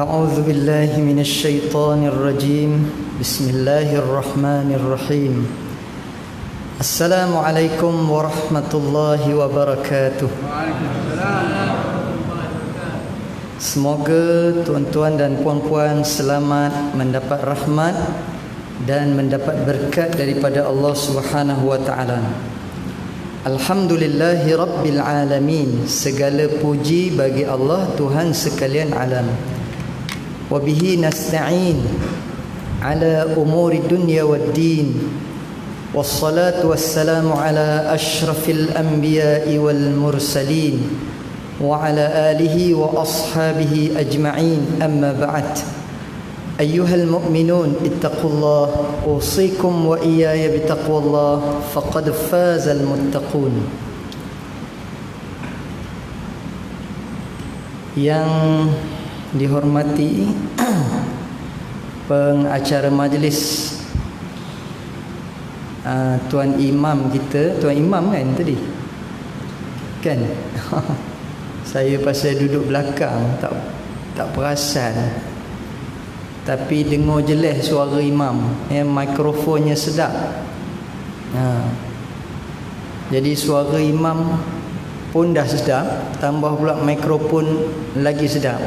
أعوذ بالله من الشيطان الرجيم بسم الله الرحمن الرحيم السلام عليكم ورحمة الله وبركاته. Semoga tuan-tuan dan puan-puan selamat mendapat rahmat dan mendapat berkat daripada Allah Subhanahu wa taala. Alhamdulillahi rabbil alamin. Segala puji bagi Allah Tuhan sekalian alam. Wa bihi nasta'in ala umuri dunya waddin. Wassalatu wassalamu ala asyrafil anbiya'i wal mursalin wa ala alihi wa ashabihi ajma'in. Amma ba'd. Ayyuhal mu'minun ittaqullah usikum wa iyaya bitaqwallah faqad fazal muttaqun. Yang dihormati pengacara majlis, Tuan Imam kita, Tuan Imam kan tadi? Kan? Saya pasal duduk belakang tak perasan. Tapi dengar jelas suara imam, mikrofonnya sedap. Jadi suara imam pun dah sedap, tambah pula mikrofon lagi sedap.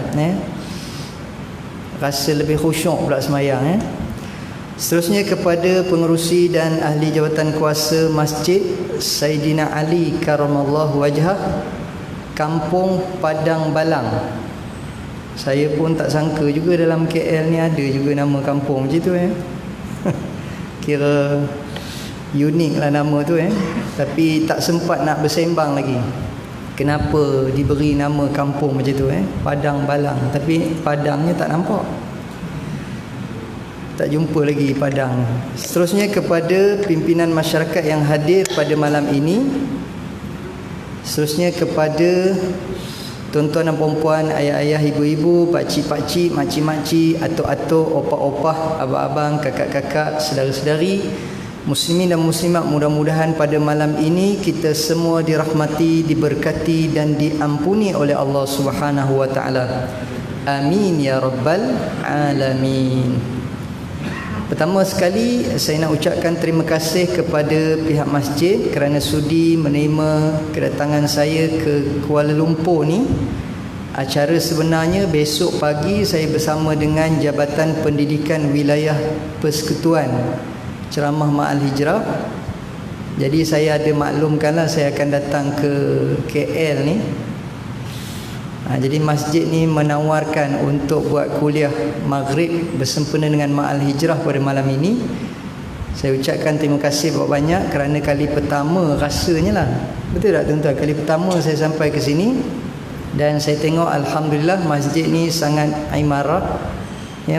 Rasa lebih khusyuk pula semayang. Seterusnya kepada pengerusi dan ahli jawatan kuasa masjid Saidina Ali Karamallahu Wajhah, Kampung Padang Balang. Saya pun tak sangka juga dalam KL ni ada juga nama kampung macam tu. Kira unik lah nama tu. Tapi tak sempat nak bersembang lagi. Kenapa diberi nama kampung macam tu? Padang Balang. Tapi padangnya tak nampak. Tak jumpa lagi padang. Seterusnya kepada pimpinan masyarakat yang hadir pada malam ini. Seterusnya kepada tuan-tuan dan puan-puan, ayah-ayah, ibu-ibu, pakcik-pakcik, makcik-makcik, atuk-atuk, opah-opah, abang-abang, kakak-kakak, saudara-saudari, muslimin dan muslimat, mudah-mudahan pada malam ini kita semua dirahmati, diberkati dan diampuni oleh Allah Subhanahu wa taala. Amin ya rabbal alamin. Pertama sekali saya nak ucapkan terima kasih kepada pihak masjid kerana sudi menerima kedatangan saya ke Kuala Lumpur ni. Acara sebenarnya besok pagi saya bersama dengan Jabatan Pendidikan Wilayah Persekutuan Ceramah Ma'al Hijrah. Jadi saya ada maklumkanlah saya akan datang ke KL ni. Jadi masjid ni menawarkan untuk buat kuliah maghrib bersempena dengan Ma'al Hijrah pada malam ini. Saya ucapkan terima kasih banyak kerana kali pertama rasanya lah. Betul tak tuan-tuan? Kali pertama saya sampai ke sini dan saya tengok alhamdulillah masjid ni sangat imarah.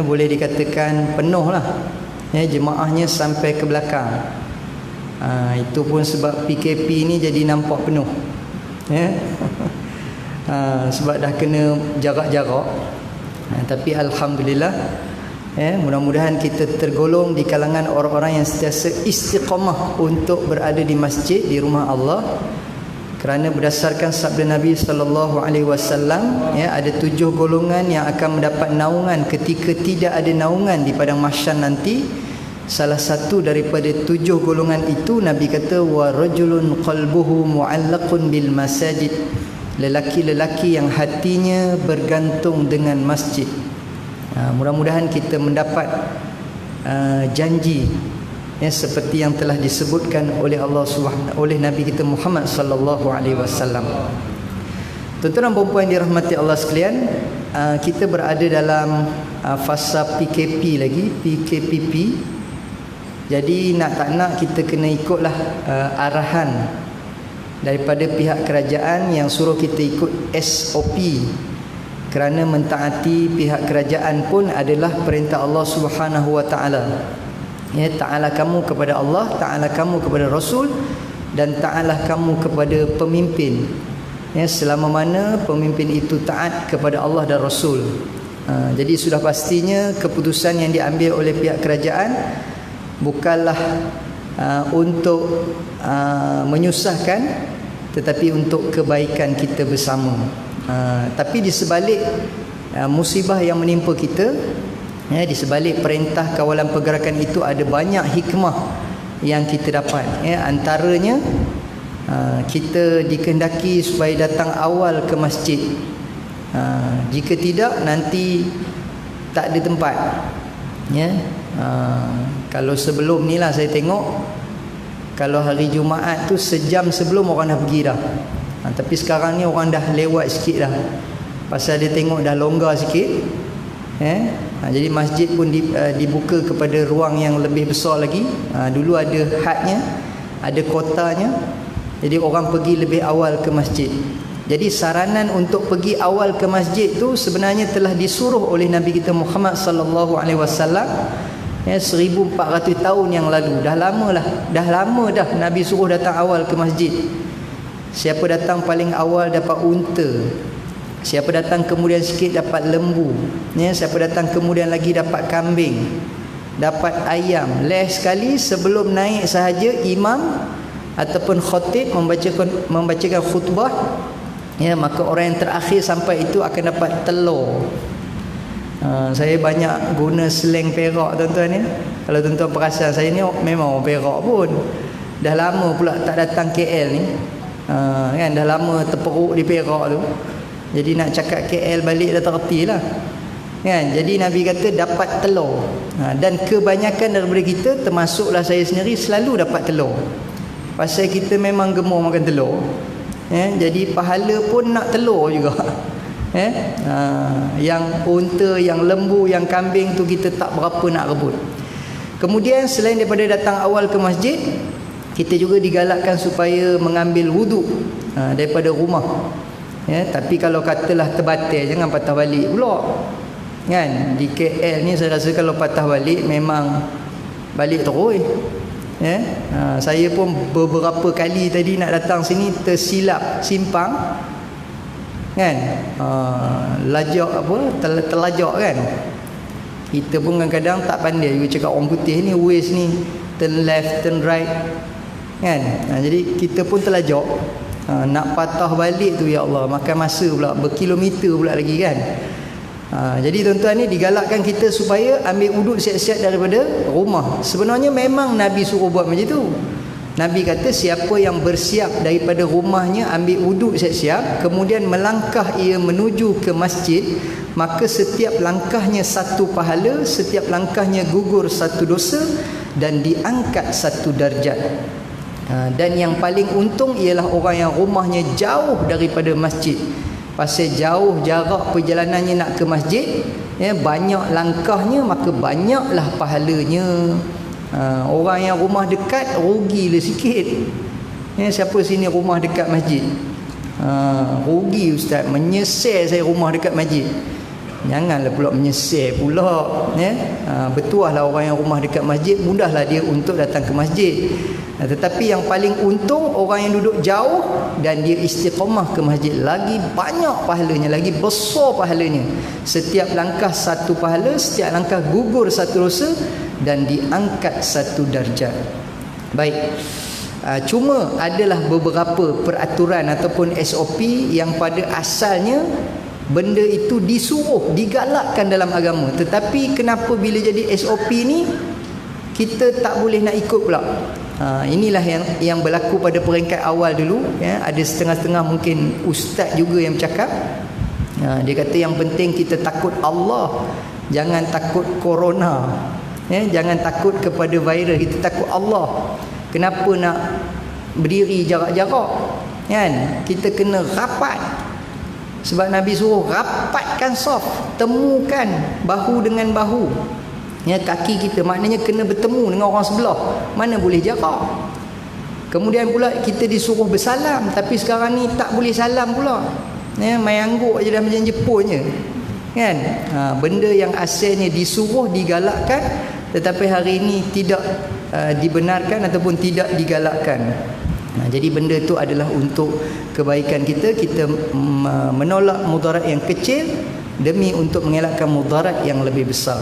Boleh dikatakan penuh lah. Jemaahnya sampai ke belakang. Itu pun sebab PKP ni jadi nampak penuh. Sebab dah kena jarak-jarak. Tapi alhamdulillah, mudah-mudahan kita tergolong di kalangan orang-orang yang sentiasa istiqamah untuk berada di masjid, di rumah Allah. Kerana berdasarkan sabda Nabi sallallahu alaihi wasallam, ada 7 golongan yang akan mendapat naungan ketika tidak ada naungan di padang mahsyar nanti. Salah satu daripada 7 golongan itu Nabi kata wa rajulun qalbuhu mu'allaqun bil masajid. Lelaki-lelaki yang hatinya bergantung dengan masjid. Mudah-mudahan kita mendapat janji seperti yang telah disebutkan oleh Allah Subhanahu oleh Nabi kita Muhammad sallallahu alaihi wasallam. Tuan-tuan dan puan-puan dirahmati Allah sekalian, kita berada dalam fasa PKP lagi, PKPP. Jadi nak tak nak kita kena ikutlah arahan daripada pihak kerajaan yang suruh kita ikut SOP. Kerana mentaati pihak kerajaan pun adalah perintah Allah Subhanahu wa taala. Ta'ala kamu kepada Allah, ta'ala kamu kepada Rasul dan ta'ala kamu kepada pemimpin. Selama mana pemimpin itu taat kepada Allah dan Rasul. Jadi sudah pastinya keputusan yang diambil oleh pihak kerajaan bukanlah untuk menyusahkan, tetapi untuk kebaikan kita bersama. Tapi di sebalik musibah yang menimpa kita, di sebalik perintah kawalan pergerakan itu ada banyak hikmah yang kita dapat. Antaranya kita dikehendaki supaya datang awal ke masjid. Jika tidak, nanti tak ada tempat. Kalau sebelum ni lah saya tengok, kalau hari Jumaat tu sejam sebelum orang dah pergi dah. Tapi sekarang ni orang dah lewat sikit dah, pasal dia tengok dah longgar sikit. Jadi masjid pun dibuka kepada ruang yang lebih besar lagi. Dulu ada hadnya, ada kotanya, jadi orang pergi lebih awal ke masjid. Jadi saranan untuk pergi awal ke masjid tu sebenarnya telah disuruh oleh Nabi kita Muhammad sallallahu alaihi wasallam 1400 tahun yang lalu. Dah lama dah Nabi suruh datang awal ke masjid. Siapa datang paling awal dapat unta, siapa datang kemudian sikit dapat lembu, siapa datang kemudian lagi dapat kambing, dapat ayam. Last sekali sebelum naik sahaja imam ataupun khatib membacakan khutbah, maka orang yang terakhir sampai itu akan dapat telur. Saya banyak guna slang Perak, tuan-tuan. Kalau tuan-tuan perasan, saya ni memang orang Perak pun. Dah lama pula tak datang KL ni. Kan dah lama terperuk di Perak tu. Jadi nak cakap KL balik dah terreti lah. Kan? Jadi Nabi kata dapat telur. Dan kebanyakan daripada kita, termasuklah saya sendiri, selalu dapat telur. Pasal kita memang gemar makan telur. Jadi pahala pun nak telur juga. Yang unta, yang lembu, yang kambing tu kita tak berapa nak rebut. Kemudian selain daripada datang awal ke masjid, kita juga digalakkan supaya mengambil wuduk daripada rumah. Tapi kalau katalah terbatal, jangan patah balik pula. Kan? Di KL ni saya rasa kalau patah balik memang balik terus. Saya pun beberapa kali tadi nak datang sini tersilap simpang. Kan? Lajak apa? Terlajak kan? Kita pun kadang-kadang tak pandai juga cakap orang putih ni, ways ni turn left, turn right. Kan? Jadi kita pun terlajak. Nak patah balik tu, ya Allah, makan masa pula, berkilometer pula lagi kan. Jadi tuan-tuan ni digalakkan kita supaya ambil wuduk siap-siap daripada rumah. Sebenarnya memang Nabi suruh buat macam tu. Nabi kata siapa yang bersiap daripada rumahnya, ambil wuduk siap-siap, kemudian melangkah ia menuju ke masjid, maka setiap langkahnya satu pahala, setiap langkahnya gugur satu dosa dan diangkat satu darjat. Dan yang paling untung ialah orang yang rumahnya jauh daripada masjid. Pasal jauh jarak perjalanannya nak ke masjid, banyak langkahnya, maka banyaklah pahalanya. Orang yang rumah dekat rugilah sikit. Siapa sini rumah dekat masjid? Rugi ustaz, menyesal saya rumah dekat masjid. Janganlah pula menyesal pula. Betuahlah orang yang rumah dekat masjid, mudahlah dia untuk datang ke masjid. Tetapi yang paling untung orang yang duduk jauh dan dia istiqamah ke masjid, lagi banyak pahalanya, lagi besar pahalanya. Setiap langkah satu pahala, setiap langkah gugur satu dosa dan diangkat satu darjat. Baik. Cuma adalah beberapa peraturan ataupun SOP yang pada asalnya benda itu disuruh, digalakkan dalam agama. Tetapi kenapa bila jadi SOP ni kita tak boleh nak ikut pula? Inilah yang berlaku pada peringkat awal dulu. Ada setengah-setengah mungkin ustaz juga yang bercakap. Dia kata yang penting kita takut Allah, jangan takut corona. Jangan takut kepada virus, kita takut Allah. Kenapa nak berdiri jarak-jarak? Kan? Kita kena rapat. Sebab Nabi suruh rapatkan saf, temukan bahu dengan bahu. Kaki kita maknanya kena bertemu dengan orang sebelah. Mana boleh jarak. Kemudian pula kita disuruh bersalam, tapi sekarang ni tak boleh salam pula. Main angguk je dah macam Jepun je. Kan? Benda yang asalnya disuruh, digalakkan, tetapi hari ini tidak dibenarkan ataupun tidak digalakkan. Jadi benda itu adalah untuk kebaikan kita. Kita menolak mudarat yang kecil demi untuk mengelakkan mudarat yang lebih besar.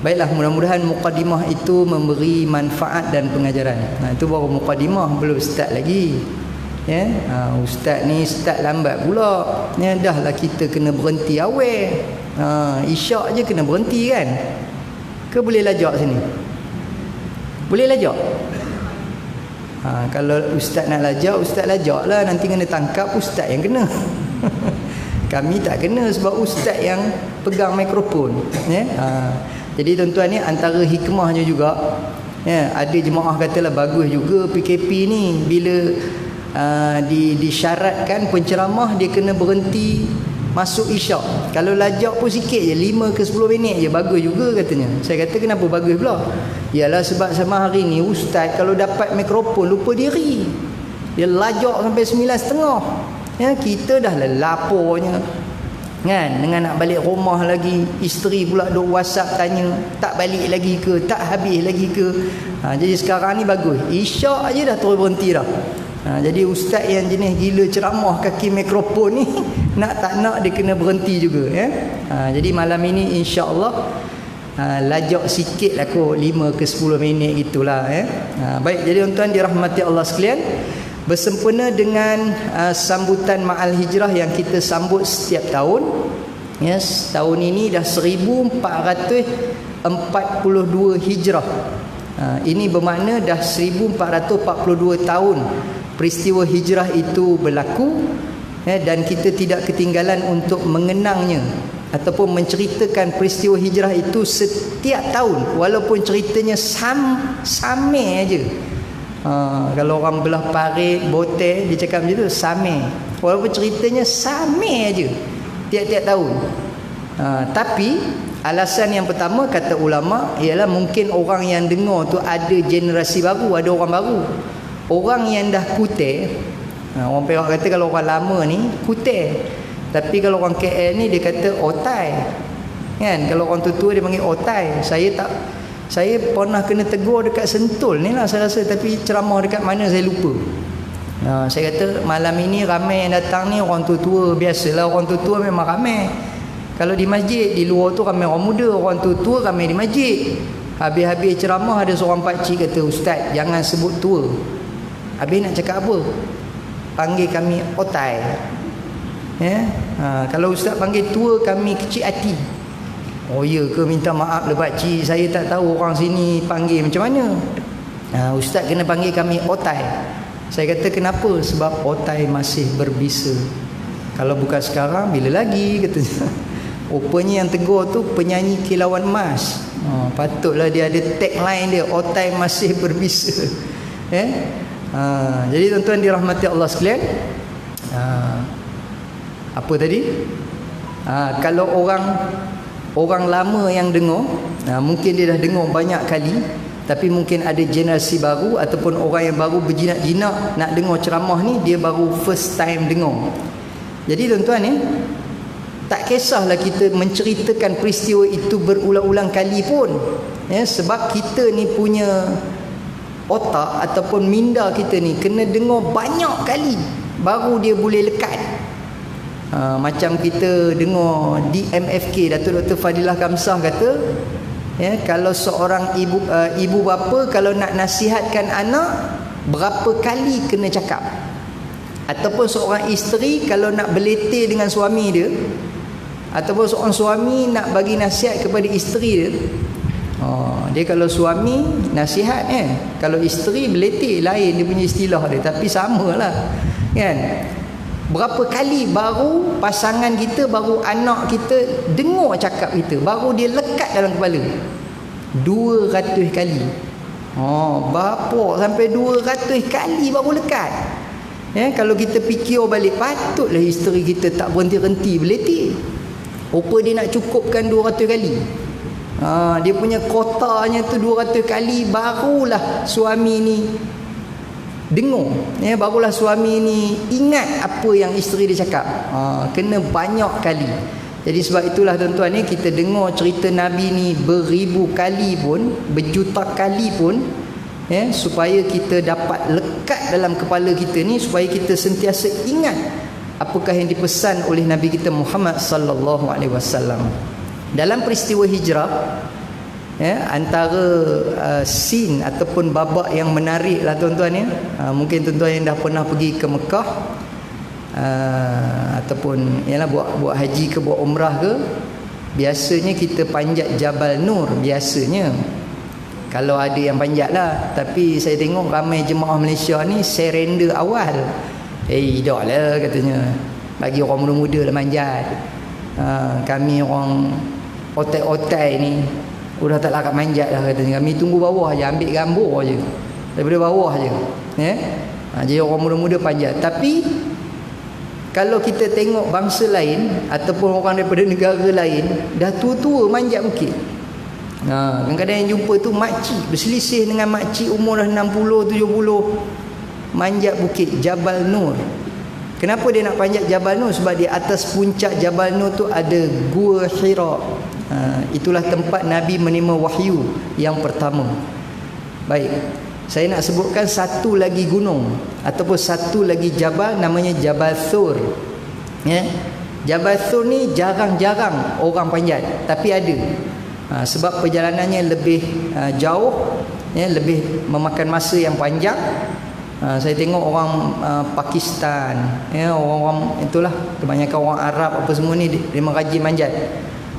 Baiklah, mudah-mudahan muqaddimah itu memberi manfaat dan pengajaran. Itu baru muqaddimah, belum start lagi. Ustaz ni start lambat pula. Dahlah kita kena berhenti awal. Isyak je kena berhenti kan. Ke boleh lajak sini? Boleh lajak? Kalau ustaz nak lajak, ustaz lajak lah. Nanti kena tangkap ustaz yang kena. Kami tak kena sebab ustaz yang pegang mikrofon. Jadi tuan-tuan ni antara hikmahnya juga. Ada jemaah katalah bagus juga PKP ni. Bila disyaratkan penceramah dia kena berhenti masuk isyak. Kalau lajak pun sikit je, 5 ke 10 minit je, bagus juga katanya. Saya kata kenapa bagus pula? Yalah sebab sama hari ni ustaz kalau dapat mikrofon lupa diri. Dia lajak sampai 9.30. Kita dah lapornya kan, dengan nak balik rumah lagi, isteri pula duk WhatsApp tanya tak balik lagi ke, tak habis lagi ke. Jadi sekarang ni bagus, isyak aje dah terus berhenti dah. Jadi ustaz yang jenis gila ceramah kaki mikrofon ni nak tak nak dia kena berhenti juga jadi malam ini insya-Allah lajak sikit lah kot, 5 ke 10 minit gitulah baik, jadi tuan-tuan dirahmati Allah sekalian, bersempena dengan sambutan Ma'al Hijrah yang kita sambut setiap tahun. Tahun ini dah 1442 Hijrah. Ini bermakna dah 1442 tahun peristiwa hijrah itu berlaku, dan kita tidak ketinggalan untuk mengenangnya ataupun menceritakan peristiwa hijrah itu setiap tahun, walaupun ceritanya sama aja. Kalau orang belah parit botek dia cakap macam tu, sama, walaupun ceritanya sama aja tiap-tiap tahun. Tapi alasan yang pertama kata ulama ialah mungkin orang yang dengar tu ada generasi baru, ada orang baru. Orang yang dah kutek, orang Perak kata kalau orang lama ni kutek, tapi kalau orang KL ni dia kata otai kan. Kalau orang tua-tua dia panggil otai. Saya pernah kena tegur dekat Sentul ni lah saya rasa, tapi ceramah dekat mana saya lupa. Saya kata malam ini ramai yang datang ni orang tua-tua. Biasalah orang tua-tua memang ramai. Kalau di masjid, di luar tu ramai orang muda, orang tua-tua ramai di masjid. Habis-habis ceramah ada seorang pakcik kata, ustaz jangan sebut tua. Habis nak cakap apa? Panggil kami otai. Kalau ustaz panggil tua, kami kecil hati. Oh ya ke, minta maaf lah pakcik, saya tak tahu orang sini panggil macam mana. Ustaz kena panggil kami otai. Saya kata kenapa? Sebab otai masih berbisa. Kalau bukan sekarang, bila lagi katanya. Rupanya yang tegur tu penyanyi Kilauan Emas. Patutlah dia ada tagline dia, otai masih berbisa. Jadi tuan-tuan dirahmati Allah sekalian, apa tadi? Kalau orang lama yang dengar, mungkin dia dah dengar banyak kali, tapi mungkin ada generasi baru ataupun orang yang baru berjinak-jinak nak dengar ceramah ni, dia baru first time dengar. Jadi tuan-tuan ni, tak kisahlah kita menceritakan peristiwa itu berulang-ulang kali pun, sebab kita ni punya otak ataupun minda kita ni kena dengar banyak kali baru dia boleh lekat. Macam kita dengar DMFK, Datuk Dr. Fadilah Kamsah kata, kalau seorang ibu bapa kalau nak nasihatkan anak, berapa kali kena cakap. Ataupun seorang isteri kalau nak berletih dengan suami dia, ataupun seorang suami nak bagi nasihat kepada isteri dia, dia kalau suami nasihat kalau isteri berletih, lain dia punya istilah dia, tapi samalah kan. Berapa kali baru pasangan kita, baru anak kita dengar cakap kita, baru dia lekat dalam kepala? 200 kali. Berapa sampai 200 kali baru lekat. Kalau kita fikir balik, patutlah isteri kita tak berhenti-henti berletih. Rupa dia nak cukupkan 200 kali. Dia punya kotanya tu 200 kali, barulah suami ni dengar, barulah suami ni ingat apa yang isteri dia cakap. Kena banyak kali. Jadi sebab itulah tuan-tuan ni, kita dengar cerita Nabi ni beribu kali pun, berjuta kali pun, supaya kita dapat lekat dalam kepala kita ni, supaya kita sentiasa ingat apakah yang dipesan oleh Nabi kita Muhammad sallallahu alaihi wasallam. Dalam peristiwa hijrah, antara scene ataupun babak yang menarik lah tuan-tuan mungkin tuan-tuan yang dah pernah pergi ke Mekah, ataupun buat haji ke buat umrah ke, biasanya kita panjat Jabal Nur biasanya. Kalau ada yang panjat lah. Tapi saya tengok ramai jemaah Malaysia ni surrender awal. Dah lah katanya. Bagi orang muda-muda lah manjat. Kami orang otai-otai ni udah tak lakat manjat lah katanya. Kami tunggu bawah je, ambil gambar je. Daripada bawah je. Jadi orang muda-muda panjat. Tapi kalau kita tengok bangsa lain ataupun orang daripada negara lain dah tua-tua manjat bukit. Kadang-kadang yang jumpa tu makcik berselisih dengan makcik umur dah 60, 70 manjat bukit Jabal Nur. Kenapa dia nak panjat Jabal Nur? Sebab di atas puncak Jabal Nur tu ada Gua Hira. Itulah tempat Nabi menerima wahyu yang pertama. Baik, saya nak sebutkan satu lagi gunung ataupun satu lagi jabal, namanya Jabal Thur. Jabal Thur ni jarang-jarang orang panjat, tapi ada. Sebab perjalanannya lebih jauh, lebih memakan masa yang panjang. Saya tengok orang Pakistan, orang-orang itulah, kebanyakan orang Arab apa semua ni dia rajin manjat.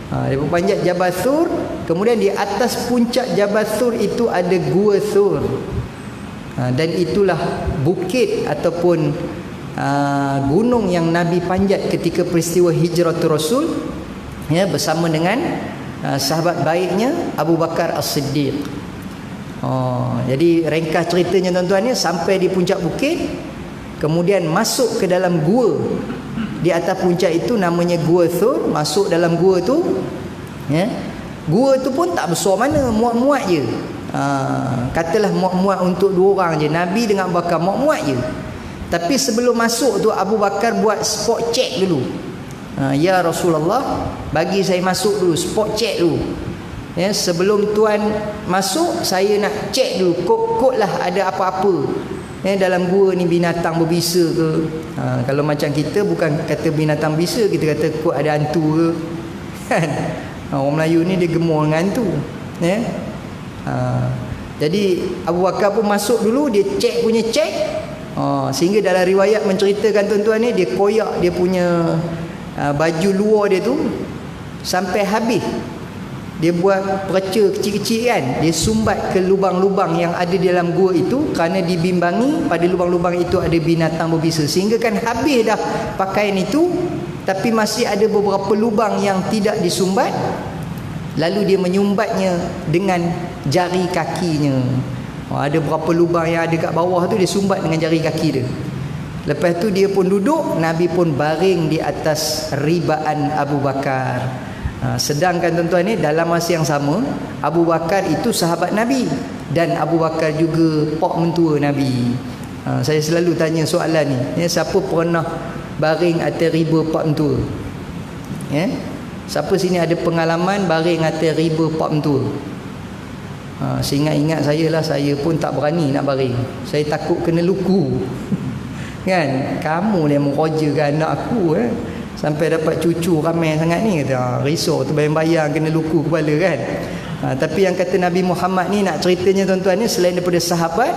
Dia panjat Jabal Thur. Kemudian di atas puncak Jabal Thur itu ada Gua Thur. Dan itulah bukit ataupun gunung yang Nabi panjat ketika peristiwa Hijratul Rasul, bersama dengan sahabat baiknya Abu Bakar As-Siddiq. Jadi ringkas ceritanya tuan-tuan, sampai di puncak bukit, kemudian masuk ke dalam gua di atas puncak itu, namanya Gua Thur. Masuk dalam gua tu, gua tu pun tak besar mana, muat-muat je. Katalah muat-muat untuk 2 orang je, Nabi dengan Abu Bakar muat-muat je. Tapi sebelum masuk tu Abu Bakar buat spot check dulu. Ya Rasulullah, bagi saya masuk dulu, spot check dulu. Sebelum tuan masuk, saya nak check dulu kod lah ada apa-apa dalam gua ni, binatang berbisa ke. Kalau macam kita bukan kata binatang berbisa, kita kata kod ada hantu ke kan. Orang Melayu ni dia gemar dengan hantu. Jadi Abu Bakar pun masuk dulu, dia check punya check. Sehingga dalam riwayat menceritakan tuan-tuan ni, dia koyak dia punya baju luar dia tu sampai habis. Dia buat perca kecil-kecil kan, dia sumbat ke lubang-lubang yang ada di dalam gua itu, kerana dibimbangi pada lubang-lubang itu ada binatang berbisa. Sehingga kan habis dah pakaian itu, tapi masih ada beberapa lubang yang tidak disumbat. Lalu dia menyumbatnya dengan jari kakinya. Ada beberapa lubang yang ada kat bawah tu, dia sumbat dengan jari kaki dia. Lepas tu dia pun duduk, Nabi pun baring di atas ribaan Abu Bakar. Sedangkan tuan-tuan ni, dalam masa yang sama, Abu Bakar itu sahabat Nabi, dan Abu Bakar juga pak mentua Nabi. Saya selalu tanya soalan ni, siapa pernah baring atas riba pak mentua? Siapa sini ada pengalaman baring atas riba pak mentua? Seingat-ingat saya lah, saya pun tak berani nak baring. Saya takut kena luku. Kan, kamu yang mengkhojakan anak aku sampai dapat cucu ramai sangat ni, kata risau tu, bayang-bayang kena luku kepala kan. Tapi yang kata Nabi Muhammad ni, nak ceritanya tuan-tuan ni, selain daripada sahabat,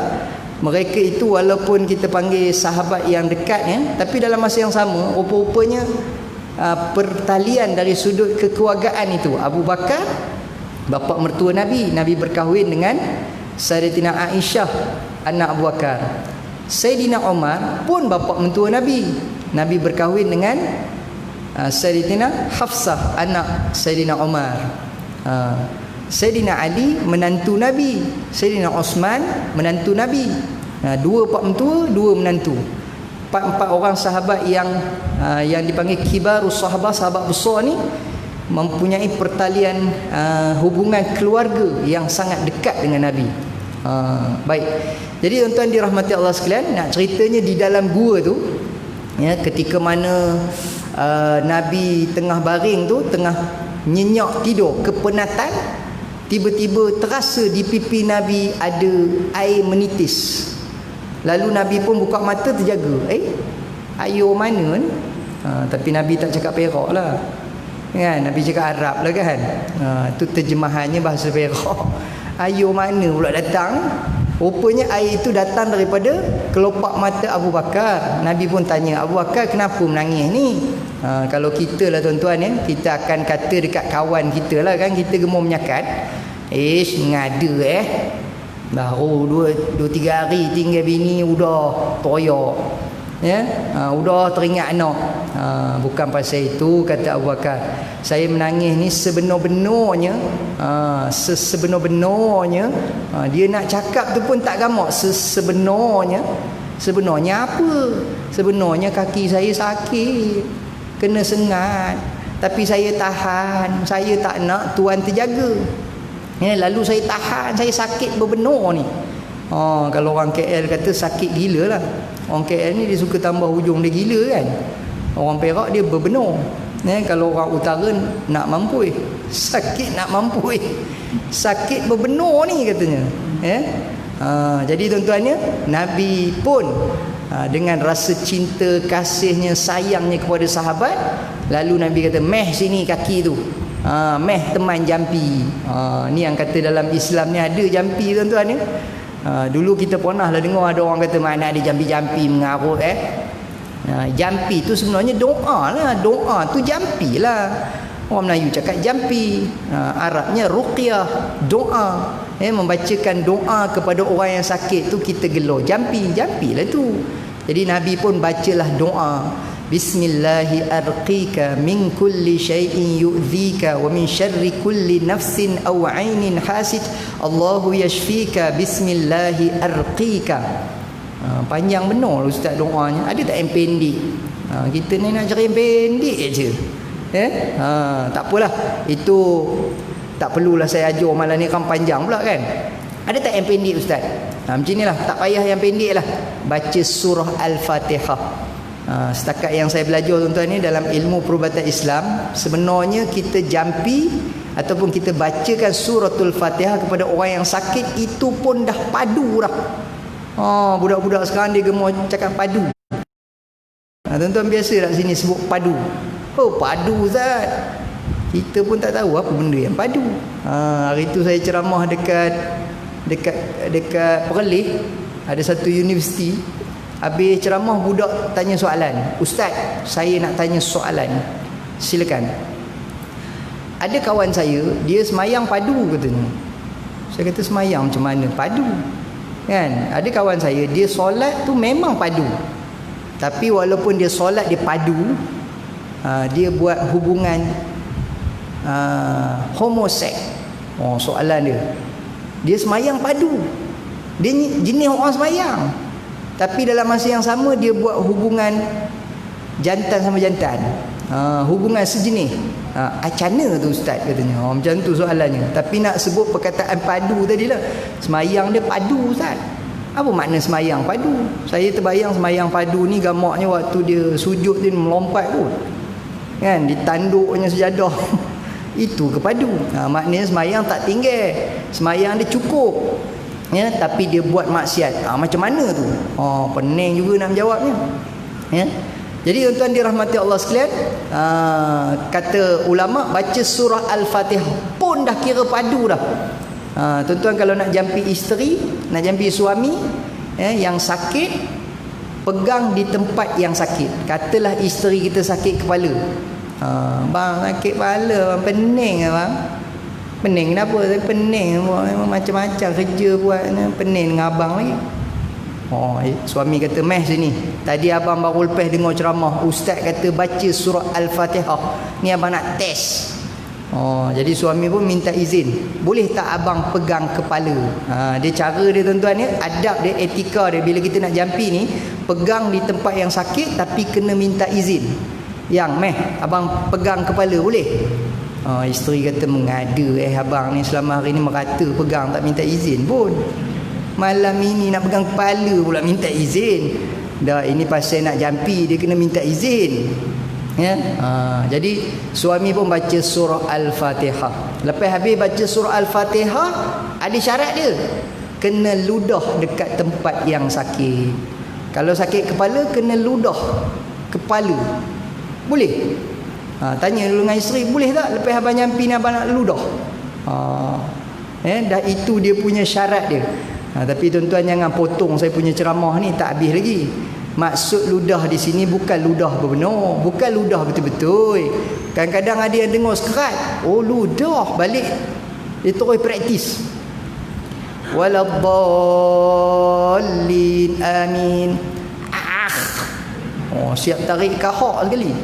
mereka itu walaupun kita panggil sahabat yang dekat tapi dalam masa yang sama, rupa-rupanya pertalian dari sudut kekeluargaan itu. Abu Bakar bapa mertua Nabi, Nabi berkahwin dengan Sayyidatina Aisyah anak Abu Bakar. Sayyidina Umar pun bapa mentua Nabi, Nabi berkahwin dengan Sayyidatina Hafsah anak Sayyidina Umar. Sayyidina Ali menantu Nabi, Sayyidina Osman menantu Nabi. 2 pak mentua, 2 menantu. 4 orang sahabat yang dipanggil kibarus sahabat, sahabat besar ni, mempunyai pertalian hubungan keluarga yang sangat dekat dengan Nabi. Baik. Jadi tuan-tuan dirahmati Allah sekalian, nak ceritanya di dalam gua tu, ketika mana Nabi tengah baring tu, tengah nyenyak tidur, kepenatan, tiba-tiba terasa di pipi Nabi ada air menitis. Lalu Nabi pun buka mata, terjaga. Air mana ni? Tapi Nabi tak cakap Perak lah kan, Nabi cakap Arab lah kan. Itu terjemahannya bahasa Perak. Air mana pula datang? Rupanya air itu datang daripada kelopak mata Abu Bakar. Nabi pun tanya, Abu Bakar kenapa menangis ni? Kalau kita lah tuan-tuan ya, kita akan kata dekat kawan kita lah kan, kita gemuk menyakat, ngada baru 2-3 hari tinggal bini udah toyok ya, udah teringat anak. Bukan pasal itu, kata Abu Bakar, saya menangis ni sebenar-benarnya, sebenar-benarnya dia nak cakap tu pun tak gamak. Sebenarnya apa? Sebenarnya kaki saya sakit, kena sengat, tapi saya tahan, saya tak nak tuan terjaga ya, lalu saya tahan, saya sakit berbenar ni. Kalau orang KL kata sakit gila lah. Orang KL ni dia suka tambah hujung dia gila kan. Orang Perak dia berbenar ya, kalau orang utara nak mampu, sakit nak mampu, sakit berbenar ni katanya ya. Jadi tuan-tuannya, Nabi pun dengan rasa cinta, kasihnya, sayangnya kepada sahabat, lalu Nabi kata, meh sini kaki tu, meh teman jampi. Ni yang kata dalam Islam ni ada jampi tuan-tuan ya. Dulu kita pernah lah dengar ada orang kata mana ada jampi-jampi mengarut jampi tu sebenarnya doa lah, doa tu jampi lah. Orang Melayu cakap jampi, Arabnya ruqyah, doa. Membacakan doa kepada orang yang sakit tu kita gelar jampi lah tu. Jadi Nabi pun bacalah doa, Bismillahi arqika min kulli syai'in yu'dhika wa min syarri kulli nafsin aw 'ainin hasid, Allahu yashfika bismillahi arqika. Panjang benar ustaz doanya. Ada tak yang pendek? Kita ni nak cari yang pendek je. Tak apalah, itu tak perlulah saya ajar malam ni kan panjang pula kan. Ada tak yang pendek ustaz? Macam ni lah, tak payah yang pendek lah. Baca surah Al-Fatihah. Setakat yang saya belajar tuan-tuan ni dalam ilmu perubatan Islam, sebenarnya kita jampi ataupun kita bacakan suratul Fatihah kepada orang yang sakit, itu pun dah padu dah. Budak-budak sekarang dia gemar cakap padu. Tuan-tuan biasa tak sini sebut padu? Padu Ustaz. Kita pun tak tahu apa benda yang padu. Hari tu saya ceramah dekat Perlis, ada satu universiti. Habis ceramah, budak tanya soalan. Ustaz, saya nak tanya soalan. Silakan. Ada kawan saya, dia semayang padu katanya. Saya kata semayang macam mana padu? Kan? Ada kawan saya, dia solat tu memang padu. Tapi walaupun dia solat dia padu, dia buat hubungan homoseks. Soalan dia semayang padu, dia jenis orang semayang, tapi dalam masa yang sama dia buat hubungan jantan sama jantan, hubungan sejenis. Acana tu ustaz katanya. Macam tu soalannya. Tapi nak sebut perkataan padu tadi lah, semayang dia padu ustaz. Apa makna semayang padu? Saya terbayang semayang padu ni gamaknya waktu dia sujud dia melompat pun kan, ditanduknya sejadah. Itu kepadu. Maknanya semayang tak tinggal, semayang dia cukup ya, tapi dia buat maksiat. Macam mana tu? Pening juga nak menjawabnya ya. Jadi tuan-tuan dirahmati Allah sekalian, kata ulama, baca surah Al-Fatihah pun dah kira padu dah. Tuan-tuan kalau nak jampi isteri, nak jampi suami yang sakit, pegang di tempat yang sakit. Katalah isteri kita sakit kepala, bang sakit kepala bang, pening bang. Pening kenapa? Saya pening, macam-macam kerja buat, pening dengan abang lagi. Suami kata, meh sini, tadi abang baru lepas dengar ceramah, ustaz kata baca surah Al-Fatihah, ni abang nak test. Jadi suami pun minta izin, boleh tak abang pegang kepala? Dia cara dia tuan-tuan ya, adab dia, etika dia. Bila kita nak jampi ni, pegang di tempat yang sakit tapi kena minta izin. Yang meh abang pegang kepala boleh? Isteri kata, mengada abang ni selama hari ni merata pegang, tak minta izin pun. Malam ini nak pegang kepala pula minta izin. Dah ini pasal nak jampi, dia kena minta izin ya. Jadi suami pun baca surah Al-Fatihah. Lepas habis baca surah Al-Fatihah, ada syarat dia, kena ludah dekat tempat yang sakit. Kalau sakit kepala, kena ludah kepala. Boleh? Tanya dulu dengan isteri, boleh tak lepas abang jampi ni abang nak ludah? Dah itu dia punya syarat dia. Tapi tuan-tuan jangan potong saya punya ceramah ni, tak habis lagi. Maksud ludah di sini bukan ludah benar, bukan ludah betul-betul. Kadang-kadang ada yang dengar sekerat, oh ludah, balik dia terus praktis. Waladdallin, amin. Oh, siap tarik kahak sekali.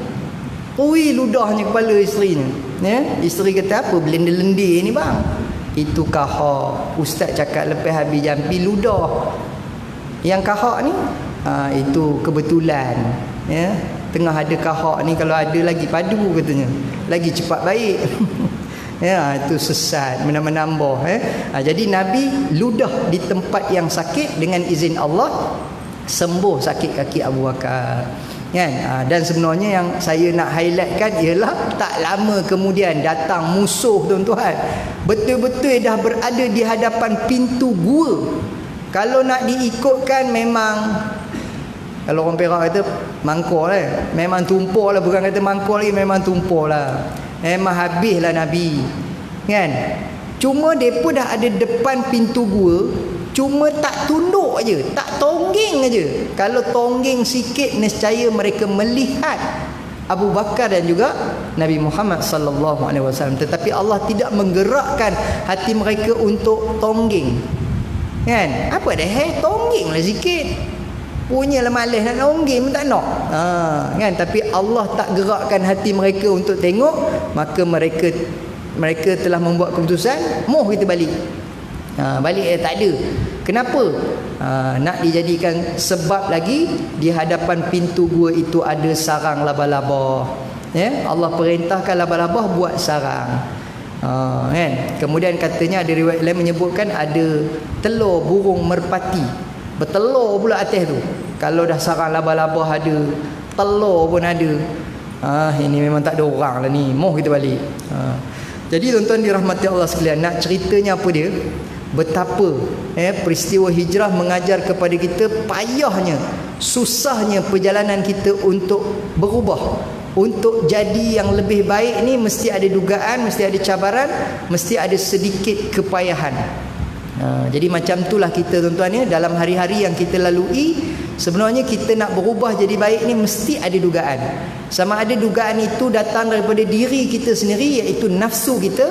Ui, ludahnya kepala isteri ni. Ya, isteri kata apa? Belenda-lendir ni bang. Itu kahak. Ustaz cakap lepas habis jampi ludah. Yang kahak ni, itu kebetulan. Ya, tengah ada kahak ni, kalau ada lagi padu katanya. Lagi cepat baik. Ya, itu sesat, menambah. Jadi Nabi ludah di tempat yang sakit dengan izin Allah, sembuh sakit kaki Abu Bakar. Kan? Dan sebenarnya yang saya nak highlightkan ialah tak lama kemudian datang musuh tuan-tuan. Betul-betul dah berada di hadapan pintu gua. Kalau nak diikutkan memang, kalau orang Perak kata mangkor lah. Memang tumpur lah, bukan kata mangkor lagi, memang tumpur lah. Memang habislah Nabi. Kan? Cuma mereka dah ada depan pintu gua, cuma tak tunduk aja, tak tongging aja. Kalau tongging sikit, nescaya mereka melihat Abu Bakar dan juga Nabi Muhammad sallallahu alaihi wasallam. Tetapi Allah tidak menggerakkan hati mereka untuk tongging. Kan? Apa dah tongginglah sikit. Punyalah malas nak tongging pun tak nak. Kan? Tapi Allah tak gerakkan hati mereka untuk tengok, maka mereka telah membuat keputusan, moh kita balik. Balik tak ada. Kenapa? Nak dijadikan sebab lagi, di hadapan pintu gua itu ada sarang laba-laba. Ya, Allah perintahkan laba-laba buat sarang. Kan? Kemudian katanya ada riwayat lain menyebutkan ada telur burung merpati bertelur pula atas tu. Kalau dah sarang laba-laba ada, telur pun ada. Ini memang tak ada orang lah ni, moh kita balik. Jadi tuan-tuan dirahmati Allah sekalian, nak ceritanya apa dia? Betapa peristiwa hijrah mengajar kepada kita payahnya, susahnya perjalanan kita untuk berubah, untuk jadi yang lebih baik ni mesti ada dugaan, mesti ada cabaran, mesti ada sedikit kepayahan. Jadi macam itulah kita tuan-tuan ya, dalam hari-hari yang kita lalui, sebenarnya kita nak berubah jadi baik ni mesti ada dugaan. Sama ada dugaan itu datang daripada diri kita sendiri, iaitu nafsu kita.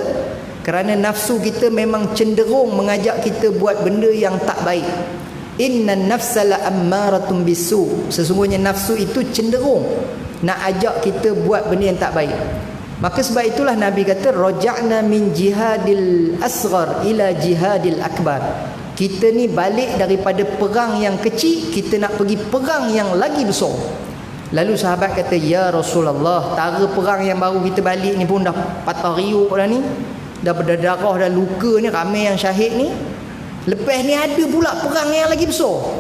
Kerana nafsu kita memang cenderung mengajak kita buat benda yang tak baik. Innan nafsa la ammaratun bisu. Sesungguhnya nafsu itu cenderung nak ajak kita buat benda yang tak baik. Maka sebab itulah Nabi kata raja'na min jihadil asghar ila jihadil akbar. Kita ni balik daripada perang yang kecil, kita nak pergi perang yang lagi besar. Lalu sahabat kata, ya Rasulullah, tara perang yang baru kita balik ni pun dah patah riuk dah ni. Dah berdarah, dah luka ni, ramai yang syahid ni. Lepas ni ada pula perang yang lagi besar.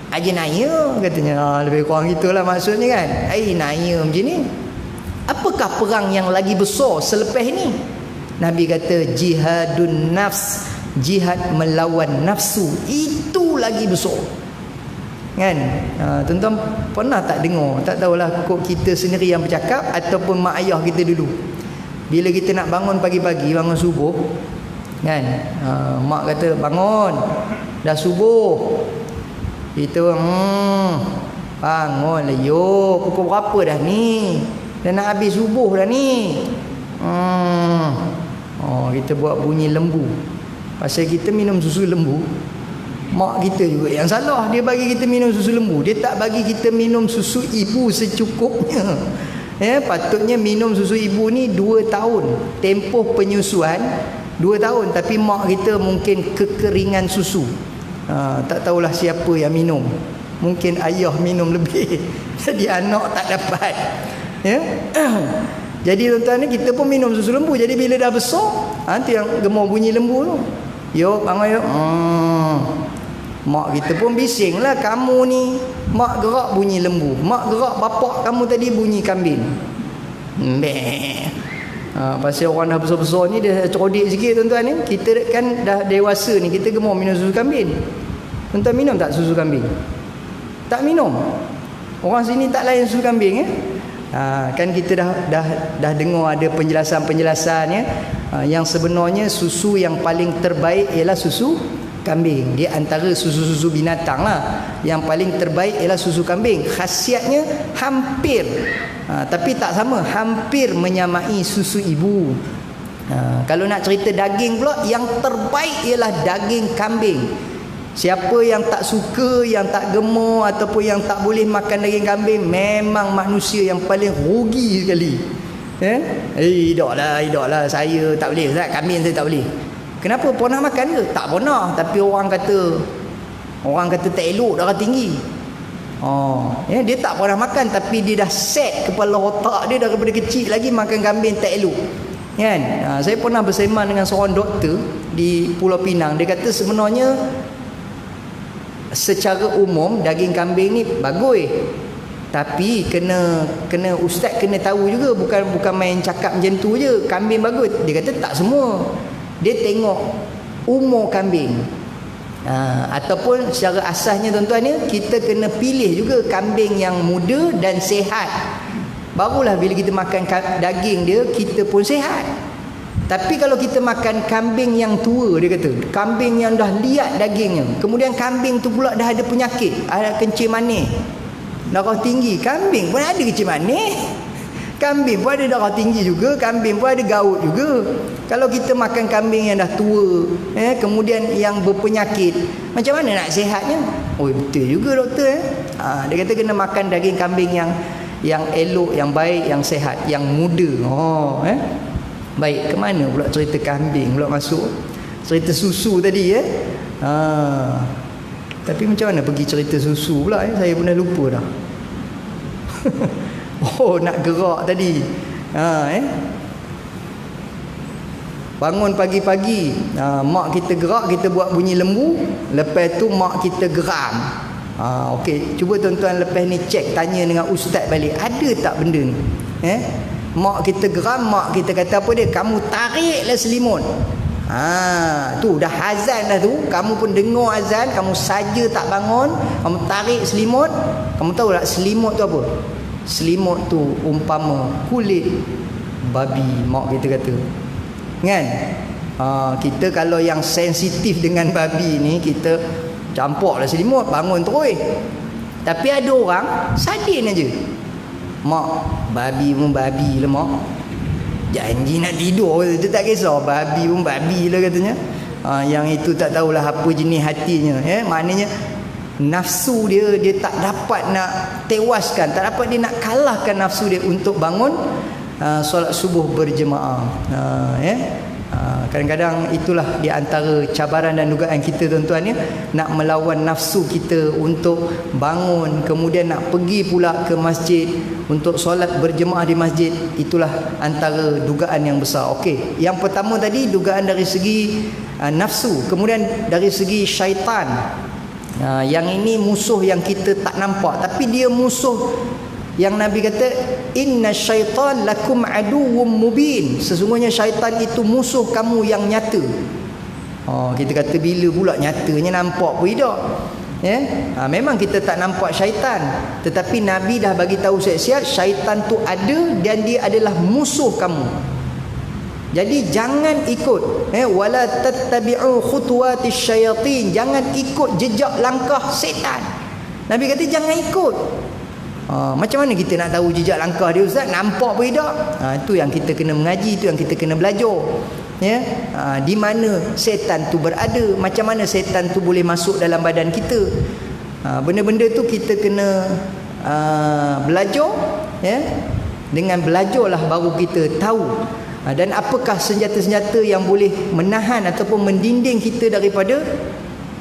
Aja naya katanya. Lebih kurang gitulah maksudnya kan. Naya macam ni. Apakah perang yang lagi besar selepas ni? Nabi kata jihadun nafs, jihad melawan nafsu. Itu lagi besar. Kan? Tuan-tuan pernah tak dengar? Tak tahulah kok kita sendiri yang bercakap ataupun mak ayah kita dulu. Bila kita nak bangun pagi-pagi, bangun subuh, kan? Mak kata bangun, dah subuh. Kita bangun lah, yo, pukul berapa dah ni? Dah nak habis subuh dah ni. Kita buat bunyi lembu. Pasal kita minum susu lembu. Mak kita juga yang salah, dia bagi kita minum susu lembu. Dia tak bagi kita minum susu ibu secukupnya. Patutnya minum susu ibu ni 2 tahun. Tempoh penyusuan 2 tahun. Tapi mak kita mungkin kekeringan susu. Tak tahulah siapa yang minum. Mungkin ayah minum lebih. Jadi anak tak dapat. Jadi tuan-tuan ni kita pun minum susu lembu. Jadi bila dah besar, tu yang gemar bunyi lembu tu. Yo, bangun yo. Mak kita pun bising lah, kamu ni mak gerak bunyi lembu, mak gerak bapak kamu tadi bunyi kambing. Pasal orang dah besar-besar ni dia cerdik sikit tuan-tuan ni. Kita kan dah dewasa ni, kita gemar minum susu kambing. Tuan-tuan minum tak susu kambing? Tak minum. Orang sini tak layan susu kambing kan kita dah dengar ada penjelasan-penjelasan yang sebenarnya susu yang paling terbaik ialah susu kambing. Dia antara susu-susu binatang lah. Yang paling terbaik ialah susu kambing. Khasiatnya hampir tapi tak sama, hampir menyamai susu ibu. Kalau nak cerita daging pula, yang terbaik ialah daging kambing. Siapa yang tak suka, yang tak gemar ataupun yang tak boleh makan daging kambing, memang manusia yang paling rugi sekali. Tidak lah, saya tak boleh Ustaz, kambing saya tak boleh. Kenapa? Pernah makan ke? Tak pernah. Tapi orang kata tak elok, darah tinggi. Dia tak pernah makan, tapi dia dah set kepala otak dia daripada kecil lagi makan kambing tak elok. Kan? Saya pernah bersembang dengan seorang doktor di Pulau Pinang. Dia kata sebenarnya secara umum daging kambing ni bagus, tapi kena ustaz kena tahu juga, bukan main cakap macam tu je kambing bagus. Dia kata tak semua, dia tengok umur kambing. Ataupun secara asasnya tuan-tuan ni, kita kena pilih juga kambing yang muda dan sihat, barulah bila kita makan daging dia kita pun sihat. Tapi kalau kita makan kambing yang tua, dia kata kambing yang dah liat dagingnya, kemudian kambing tu pula dah ada penyakit, ada kencing manis, darah tinggi. Kambing pun ada kencing manis, kambing pun ada darah tinggi juga, kambing pun ada gaut juga. Kalau kita makan kambing yang dah tua, kemudian yang berpenyakit, macam mana nak sihatnya? Oh betul juga doktor. Dia kata kena makan daging kambing yang elok, yang baik, yang sihat, yang muda. Baik, ke mana pula cerita kambing pula masuk? Cerita susu tadi Tapi macam mana pergi cerita susu pula Saya pun dah lupa dah. Nak gerak tadi. Bangun pagi-pagi, mak kita gerak, kita buat bunyi lembu. Lepas tu mak kita geram. Okey, cuba tuan-tuan lepas ni cek, tanya dengan ustaz balik, ada tak benda ni? Mak kita geram, mak kita kata apa dia? Kamu tariklah selimut. Tu dah azan dah tu, kamu pun dengar azan, kamu saja tak bangun, kamu tarik selimut. Kamu tahu tak selimut tu apa? Selimut tu umpama kulit babi, mak kita kata. Kan? Kita kalau yang sensitif dengan babi ni, kita campurlah selimut, bangun terus. Tapi ada orang sadin aja. Mak, babi pun babi lah mak. Janji nak tidur, dia tak kisah. Babi pun babi lah katanya. Yang itu tak tahulah apa jenis hatinya. Maknanya nafsu dia tak dapat nak tewaskan, tak dapat dia nak kalahkan nafsu dia untuk bangun solat subuh berjemaah. Kadang-kadang itulah di antara cabaran dan dugaan kita tuan-tuan ya, nak melawan nafsu kita untuk bangun, kemudian nak pergi pula ke masjid untuk solat berjemaah di masjid. Itulah antara dugaan yang besar. Okey, yang pertama tadi dugaan dari segi nafsu, kemudian dari segi syaitan. Yang ini musuh yang kita tak nampak, tapi dia musuh yang Nabi kata inna syaitan lakum aduwwum mubin, sesungguhnya syaitan itu musuh kamu yang nyata. Kita kata bila pula nyatanya, nampak pun tidak. Memang kita tak nampak syaitan, tetapi Nabi dah bagi tahu siap-siap syaitan tu ada dan dia adalah musuh kamu. Jadi jangan ikut wala tattabi'u khutuwatis syayatin, jangan ikut jejak langkah setan. Nabi kata jangan ikut. Macam mana kita nak tahu jejak langkah dia ustaz? Nampak pun tidak. Itu yang kita kena mengaji, itu yang kita kena belajar. Di mana setan tu berada, macam mana setan tu boleh masuk dalam badan kita. Benda-benda tu kita kena belajar. Dengan belajarlah baru kita tahu. Dan apakah senjata-senjata yang boleh menahan ataupun mendinding kita daripada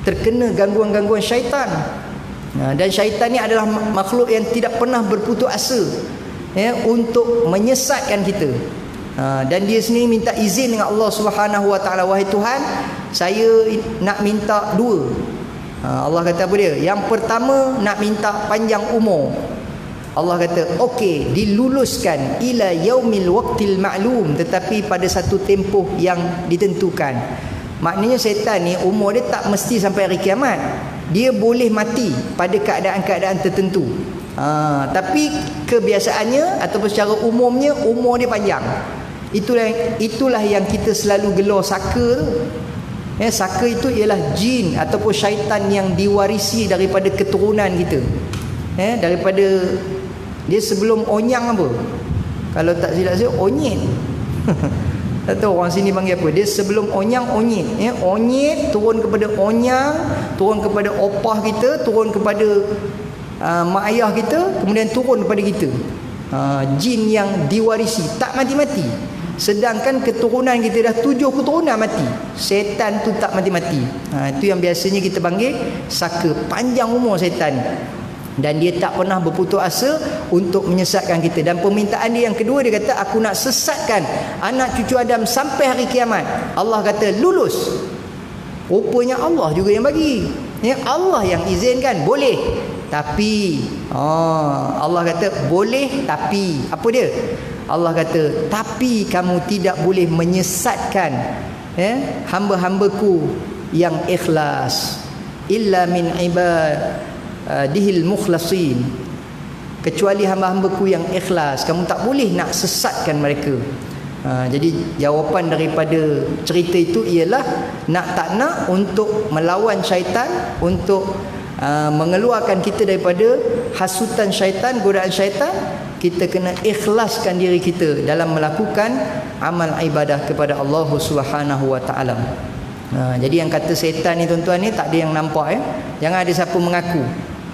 terkena gangguan-gangguan syaitan. Dan syaitan ni adalah makhluk yang tidak pernah berputus asa untuk menyesatkan kita. Dan dia sendiri minta izin dengan Allah Subhanahu Wa Taala, wahai Tuhan, saya nak minta dua. Allah kata apa dia? Yang pertama nak minta panjang umur. Allah kata okey, diluluskan ila yaumil waqtil ma'lum, tetapi pada satu tempoh yang ditentukan. Maknanya setan ni umur dia tak mesti sampai hari kiamat. Dia boleh mati pada keadaan-keadaan tertentu. Tapi kebiasaannya ataupun secara umumnya umur dia panjang. Itulah yang kita selalu gelar saka tu. Saka itu ialah jin ataupun syaitan yang diwarisi daripada keturunan kita. Daripada dia sebelum onyang apa? Kalau tak silap saya onyet. Tak tahu orang sini panggil apa. Dia sebelum onyang onyet. Onyet turun kepada onyang, turun kepada opah kita, turun kepada mak ayah kita, kemudian turun kepada kita. Jin yang diwarisi tak mati-mati. Sedangkan keturunan kita dah 7 keturunan mati. Setan tu tak mati-mati. Itu yang biasanya kita panggil saka. Panjang umur setan. Dan dia tak pernah berputus asa untuk menyesatkan kita. Dan permintaan dia yang kedua, dia kata, aku nak sesatkan anak cucu Adam sampai hari kiamat. Allah kata lulus. Rupanya Allah juga yang bagi. Allah yang izinkan. Boleh. Tapi Allah kata boleh tapi. Apa dia? Allah kata tapi kamu tidak boleh menyesatkan hamba-hambaku yang ikhlas. Illa min ibadihil mukhlasin. Kecuali hamba-hambaku yang ikhlas. Kamu tak boleh nak sesatkan mereka. Jadi jawapan daripada cerita itu ialah nak tak nak untuk melawan syaitan, untuk mengeluarkan kita daripada hasutan syaitan, godaan syaitan, kita kena ikhlaskan diri kita dalam melakukan amal ibadah kepada Allah Subhanahu wa taala. Jadi yang kata setan ni tuan-tuan ni tak ada yang nampak. Jangan ada siapa mengaku,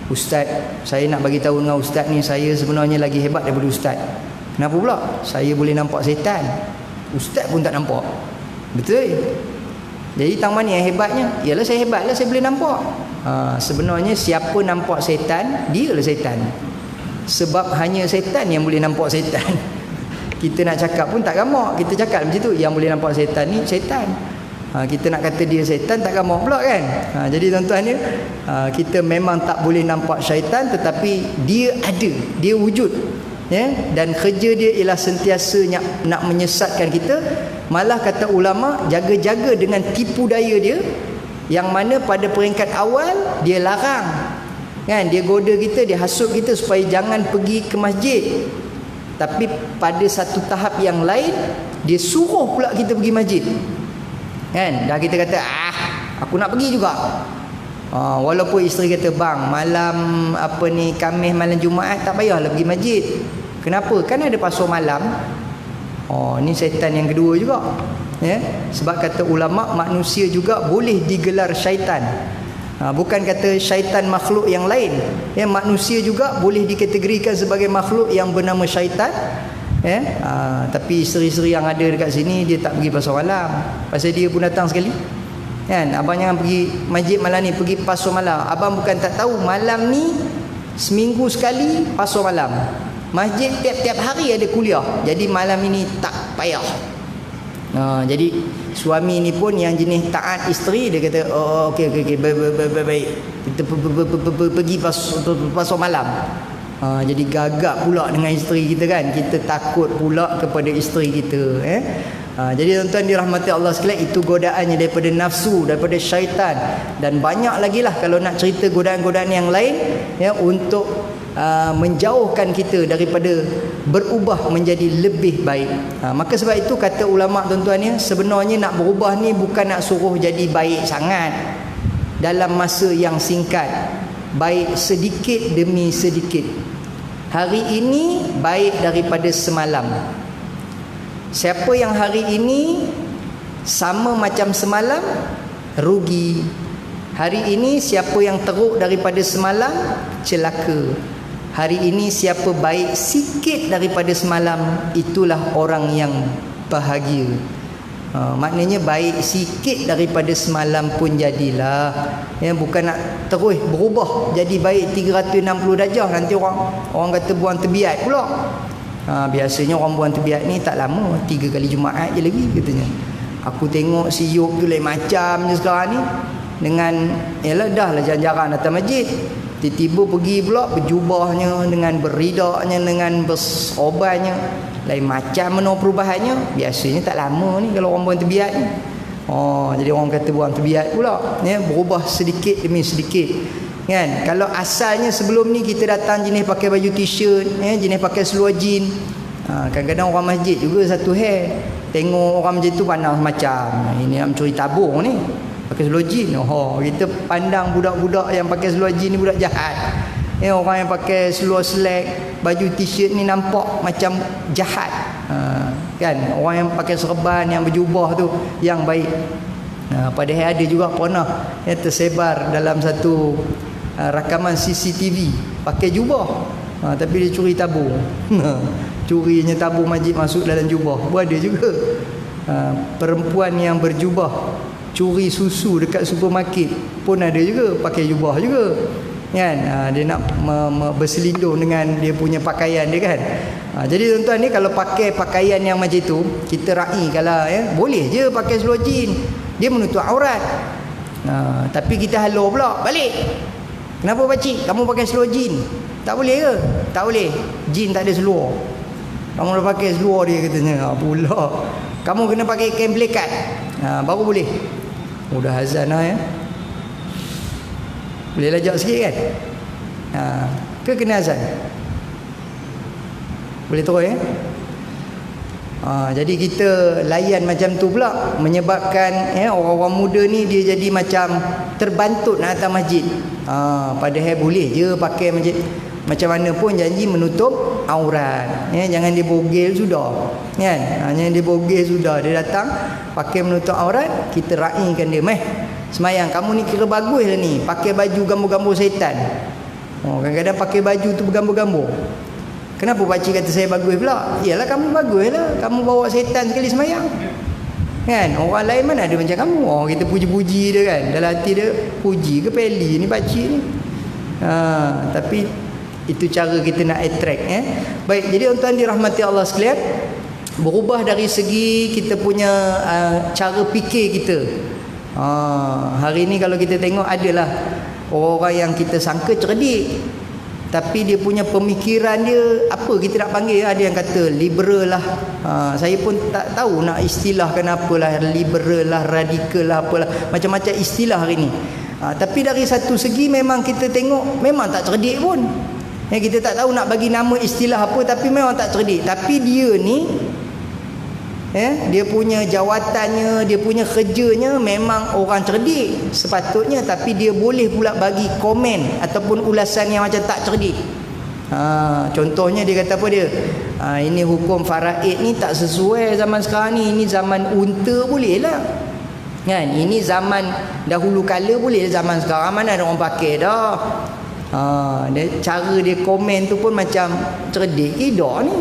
ustaz, saya nak bagi tahu dengan ustaz ni, saya sebenarnya lagi hebat daripada ustaz. Kenapa pula? Saya boleh nampak setan, ustaz pun tak nampak. Betul? Jadi tang mana yang hebatnya? Ialah saya hebatlah, saya boleh nampak. Sebenarnya siapa nampak setan, dia lah setan. Sebab hanya setan yang boleh nampak setan. Kita nak cakap pun tak gamak. Kita cakap macam tu, yang boleh nampak setan ni setan. Kita nak kata dia setan tak gamak pula kan. Jadi tuan-tuan ni, kita memang tak boleh nampak syaitan, tetapi dia ada, dia wujud. Dan kerja dia ialah sentiasa nak menyesatkan kita. Malah kata ulama, jaga-jaga dengan tipu daya dia, yang mana pada peringkat awal dia larang kan, dia goda kita, dia hasut kita supaya jangan pergi ke masjid. Tapi pada satu tahap yang lain, dia suruh pula kita pergi masjid kan. Dah kita kata aku nak pergi juga. Walaupun isteri kata, bang, malam Khamis, malam Jumaat tak payahlah pergi masjid. Kenapa? Kan ada pasar malam. Ni setan yang kedua juga. Sebab kata ulama, manusia juga boleh digelar syaitan. Bukan kata syaitan makhluk yang lain. Manusia juga boleh dikategorikan sebagai makhluk yang bernama syaitan. Tapi isteri-isteri yang ada dekat sini, dia tak pergi pasar malam. Pasal dia pun datang sekali kan. Abang jangan pergi masjid malam ni, pergi pasar malam. Abang bukan tak tahu, malam ni seminggu sekali pasar malam. Masjid tiap-tiap hari ada kuliah. Jadi malam ini tak payah. Jadi suami ni pun yang jenis taat isteri, dia kata okey baik, kita pergi pasar malam. Jadi gagap pula dengan isteri kita kan. Kita takut pula kepada isteri kita. Jadi tuan-tuan dirahmati Allah sekalian, itu godaannya daripada nafsu, daripada syaitan. Dan banyak lagi lah kalau nak cerita godaan-godaan yang lain untuk menjauhkan kita daripada berubah menjadi lebih baik. Maka sebab itu kata ulama tuan-tuan, sebenarnya nak berubah ni bukan nak suruh jadi baik sangat dalam masa yang singkat. Baik sedikit demi sedikit. Hari ini baik daripada semalam. Siapa yang hari ini sama macam semalam, rugi. Hari ini siapa yang teruk daripada semalam, celaka. Hari ini siapa baik sikit daripada semalam, itulah orang yang bahagia. Maknanya baik sikit daripada semalam pun jadilah. Bukan nak terus berubah jadi baik 360 darjah. Nanti orang kata buang terbiat pula. Biasanya orang buang terbiat ni tak lama, 3 kali Jumaat je lagi katanya. Aku tengok si Yop tu lain macam je sekarang ni. Dengan dah lah jarang-jarang datang masjid, tiba-tiba pergi pula berjubahnya, dengan beridaknya, dengan berobatnya, lain macam mana perubahannya. Biasanya tak lama ni kalau orang buang terbiat ni. Jadi orang kata buang terbiat pula, berubah sedikit demi sedikit kan. Kalau asalnya sebelum ni kita datang jenis pakai baju t-shirt, jenis pakai seluar jean, kadang-kadang orang masjid juga satu hair. Tengok orang macam tu pandang macam ini nak mencuri tabung ni. pakai seluar jin. Oh, kita pandang budak-budak yang pakai seluar jin ni budak jahat. Orang yang pakai seluar slack, baju t-shirt ni nampak macam jahat. Kan, orang yang pakai serban, yang berjubah tu yang baik. Padahal ada juga pernah tersebar dalam satu rakaman CCTV pakai jubah, tapi dia curi tabung. Curinya tabung masjid masuk dalam jubah. Ada juga perempuan yang berjubah curi susu dekat supermarket pun ada juga, pakai jubah juga kan. Dia nak berselindung dengan dia punya pakaian dia kan. Jadi tuan-tuan ni kalau pakai pakaian yang macam tu, kita raih kalau boleh je pakai seluar jin, dia menutup aurat. Tapi kita halau pula balik. Kenapa pakcik kamu pakai seluar jin? Tak boleh ke? Tak boleh, jin tak ada seluar. Kamu dah pakai seluar dia katanya. Pula kamu kena pakai kain pelekat, baru boleh. Dah azan lah boleh lajak sikit kan? Ke kena azan? Boleh terus jadi kita layan macam tu pula, menyebabkan orang-orang muda ni dia jadi macam terbantut nak datang masjid. Padahal boleh je pakai masjid macam mana pun, janji menutup aurat. Jangan dia bogel sudah kan. Jangan dia bogel sudah, dia datang pakai menutup aurat, kita raihkan dia. Semayang kamu ni kira bagus lah ni, pakai baju gambar-gambar syaitan. Kadang-kadang pakai baju tu bergambar-gambar. Kenapa pakcik kata saya bagus pula? Yalah kamu bagus lah, kamu bawa syaitan sekali semayang kan. Orang lain mana ada macam kamu. Kita puji-puji dia kan, dalam hati dia puji ke peli ni pakcik ni. Tapi itu cara kita nak attract. Baik, jadi tuan-tuan dirahmati Allah sekalian, berubah dari segi kita punya cara fikir kita. Hari ni kalau kita tengok adalah orang-orang yang kita sangka cerdik, tapi dia punya pemikiran dia apa kita nak panggil, ada yang kata liberal lah. Saya pun tak tahu nak istilahkan apalah, liberal lah, radikal lah, apalah, macam-macam istilah hari ni. Tapi dari satu segi memang kita tengok memang tak cerdik pun. Kita tak tahu nak bagi nama istilah apa, tapi memang tak cerdik. Tapi dia ni dia punya jawatannya, dia punya kerjanya memang orang cerdik sepatutnya, tapi dia boleh pula bagi komen ataupun ulasan yang macam tak cerdik. Contohnya dia kata apa dia? Ini hukum faraid ni tak sesuai zaman sekarang ni. Ini zaman unta boleh lah kan. Ini zaman dahulu kala boleh, zaman sekarang mana ada orang pakai dah. Cara dia komen tu pun macam cerdik tidak ni.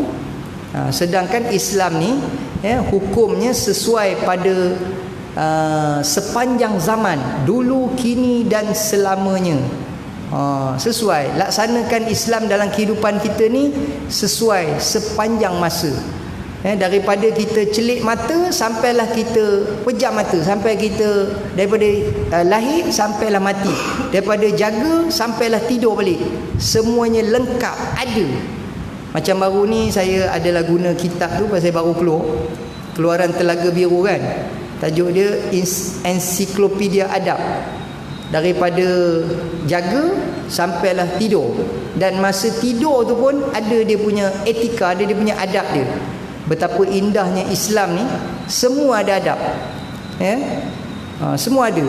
Sedangkan Islam ni hukumnya sesuai pada sepanjang zaman, dulu, kini dan selamanya. Sesuai, laksanakan Islam dalam kehidupan kita ni sesuai sepanjang masa. Daripada kita celik mata sampailah kita pejam mata, sampai kita daripada lahir sampailah mati, daripada jaga sampailah tidur balik, semuanya lengkap ada. Macam baru ni saya adalah guna kitab tu pasal baru keluaran Telaga Biru kan, tajuk dia Ensiklopedia Adab. Daripada jaga sampailah tidur, dan masa tidur tu pun ada dia punya etika, ada dia punya adab dia. Betapa indahnya Islam ni, semua ada adab. Semua ada.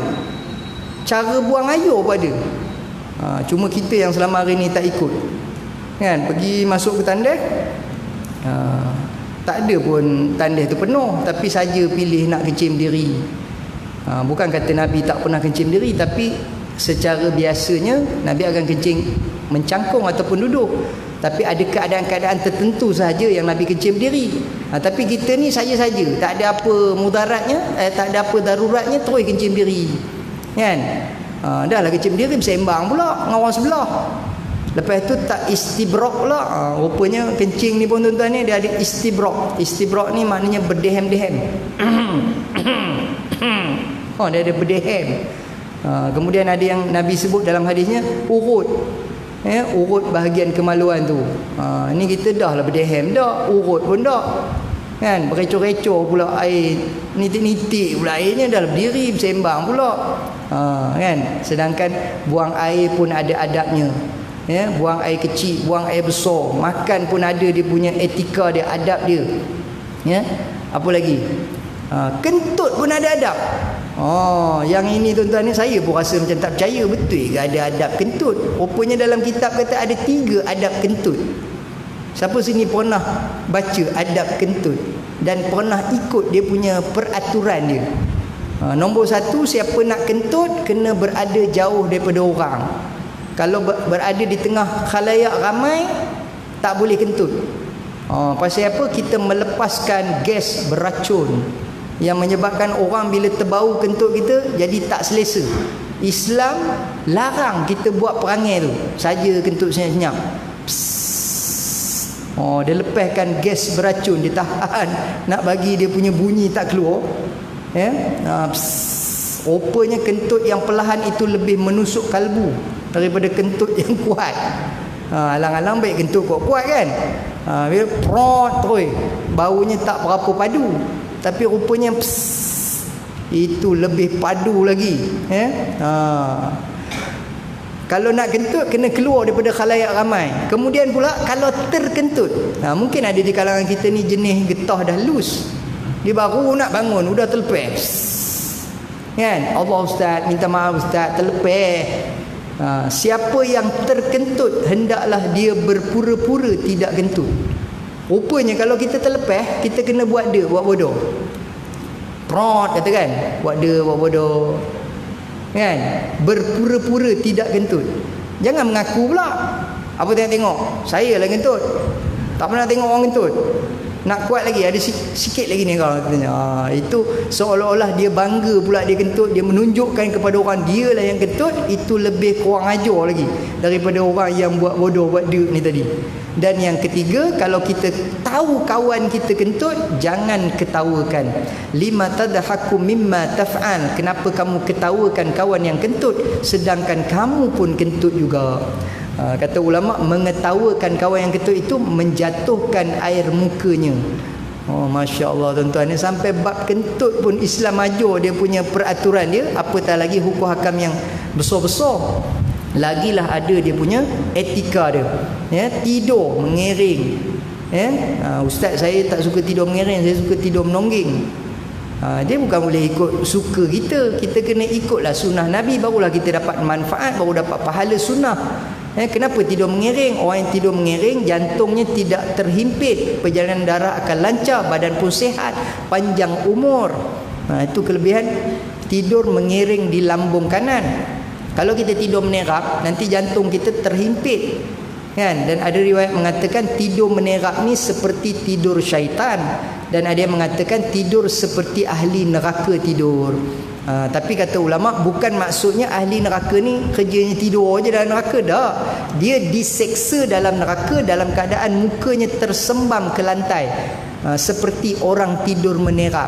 Cara buang air pun ada. Cuma kita yang selama hari ni tak ikut kan. Pergi masuk ke tandas, tak ada pun tandas tu penuh, tapi saja pilih nak kencing diri. Bukan kata Nabi tak pernah kencing diri, tapi secara biasanya Nabi akan kencing mencangkung ataupun duduk. Tapi ada keadaan-keadaan tertentu sahaja yang Nabi kencing berdiri. Tapi kita ni saja-saja, tak ada apa mudaratnya, tak ada apa daruratnya, terus kencing berdiri kan. Dah lah kencing berdiri, bersembang pula dengan orang sebelah. Lepas tu tak istibrak pula. Rupanya kencing ni pun tuan-tuan ni dia ada istibrak. Istibrak ni maknanya berdehem-dehem. Dia ada berdehem. Kemudian ada yang Nabi sebut dalam hadisnya urut. Urut bahagian kemaluan tu. Ni kita dah lah berdehem dah, urut pun dah kan. Berecoh-recoh pula air, nitik-nitik pula airnya, dah berdiri bersembang pula kan. Sedangkan buang air pun ada adabnya. Buang air kecil, buang air besar, makan pun ada dia punya etika dia, adab dia. Apa lagi? Kentut pun ada adab. Yang ini tuan-tuan ni saya pun rasa macam tak percaya, betul ke ada adab kentut? Rupanya dalam kitab kata ada 3 adab kentut. Siapa sini pernah baca adab kentut dan pernah ikut dia punya peraturan dia? Nombor 1, siapa nak kentut kena berada jauh daripada orang. Kalau berada di tengah khalayak ramai, tak boleh kentut. Pasal apa? Kita melepaskan gas beracun yang menyebabkan orang bila terbau kentut kita jadi tak selesa. Islam larang kita buat perangai tu. Saja kentut senyap-senyap. Dia lepaskan gas beracun, dia tahan nak bagi dia punya bunyi tak keluar. Rupanya kentut yang perlahan itu lebih menusuk kalbu daripada kentut yang kuat. Alang-alang baik kentut kuat-kuat kan. Bila prot terus, baunya tak berapa padu, tapi rupanya itu lebih padu lagi. Kalau nak kentut kena keluar daripada khalayak ramai. Kemudian pula kalau terkentut, mungkin ada di kalangan kita ni jenis getah dah loose. Dia baru nak bangun sudah terlepas. Kan? Allah ustaz, minta maaf ustaz, terlepas. Siapa yang terkentut hendaklah dia berpura-pura tidak kentut. Rupanya kalau kita terlepas, kita kena buat bodoh. Prot kata kan, buat bodoh. Kan? Berpura-pura tidak kentut. Jangan mengaku pula. Apa tengok? Saya lah kentut. Tak pernah tengok orang kentut. Nak kuat lagi, ada sikit lagi ni kalau katanya. Itu seolah-olah dia bangga pula dia kentut, dia menunjukkan kepada orang dia lah yang kentut. Itu lebih kurang ajar lagi daripada orang yang buat bodoh, buat duk ni tadi. Dan yang ketiga, kalau kita tahu kawan kita kentut, jangan ketawakan. Lima tadhaku mimma taf'al. Kenapa kamu ketawakan kawan yang kentut sedangkan kamu pun kentut juga? Kata ulama, mengetawakan kawan yang kentut itu menjatuhkan air mukanya. Masya Allah tuan-tuan, sampai bab kentut pun Islam ajar dia punya peraturan dia. Apatah lagi hukum hakam yang besar-besar, lagilah ada dia punya etika dia. Tidur mengiring. Ustaz saya tak suka tidur mengiring, saya suka tidur menongging. Dia bukan boleh ikut suka kita. Kita kena ikutlah sunnah Nabi, barulah kita dapat manfaat, baru dapat pahala sunnah. Kenapa tidur mengiring? Orang yang tidur mengiring, jantungnya tidak terhimpit, perjalanan darah akan lancar, badan pun sihat, panjang umur. Itu kelebihan tidur mengiring di lambung kanan. Kalau kita tidur menerap, nanti jantung kita terhimpit. Kan? Dan ada riwayat mengatakan tidur menerap ni seperti tidur syaitan. Dan ada yang mengatakan tidur seperti ahli neraka tidur. Tapi kata ulama, bukan maksudnya ahli neraka ni kerjanya tidur je dalam neraka. Dah, dia diseksa dalam neraka dalam keadaan mukanya tersembam ke lantai, seperti orang tidur menerap.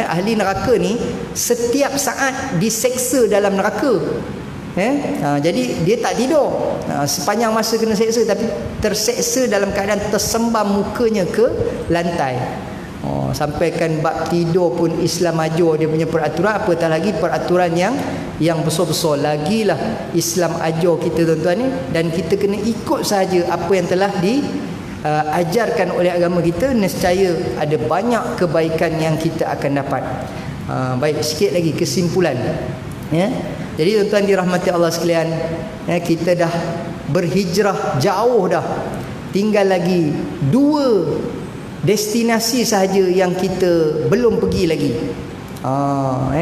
Ahli neraka ni setiap saat diseksa dalam neraka. Jadi dia tak tidur sepanjang masa kena seksa, tapi terseksa dalam keadaan tersembam mukanya ke lantai. Sampaikan bab tidur pun Islam ajar dia punya peraturan, apatah lagi peraturan yang besar-besar. Lagilah Islam ajar kita tuan-tuan ni, dan kita kena ikut saja apa yang telah diajarkan oleh agama kita. Nescaya ada banyak kebaikan yang kita akan dapat. Baik, sikit lagi kesimpulan. Jadi tuan-tuan dirahmati Allah sekalian, kita dah berhijrah jauh dah. Tinggal lagi 2 destinasi sahaja yang kita belum pergi lagi.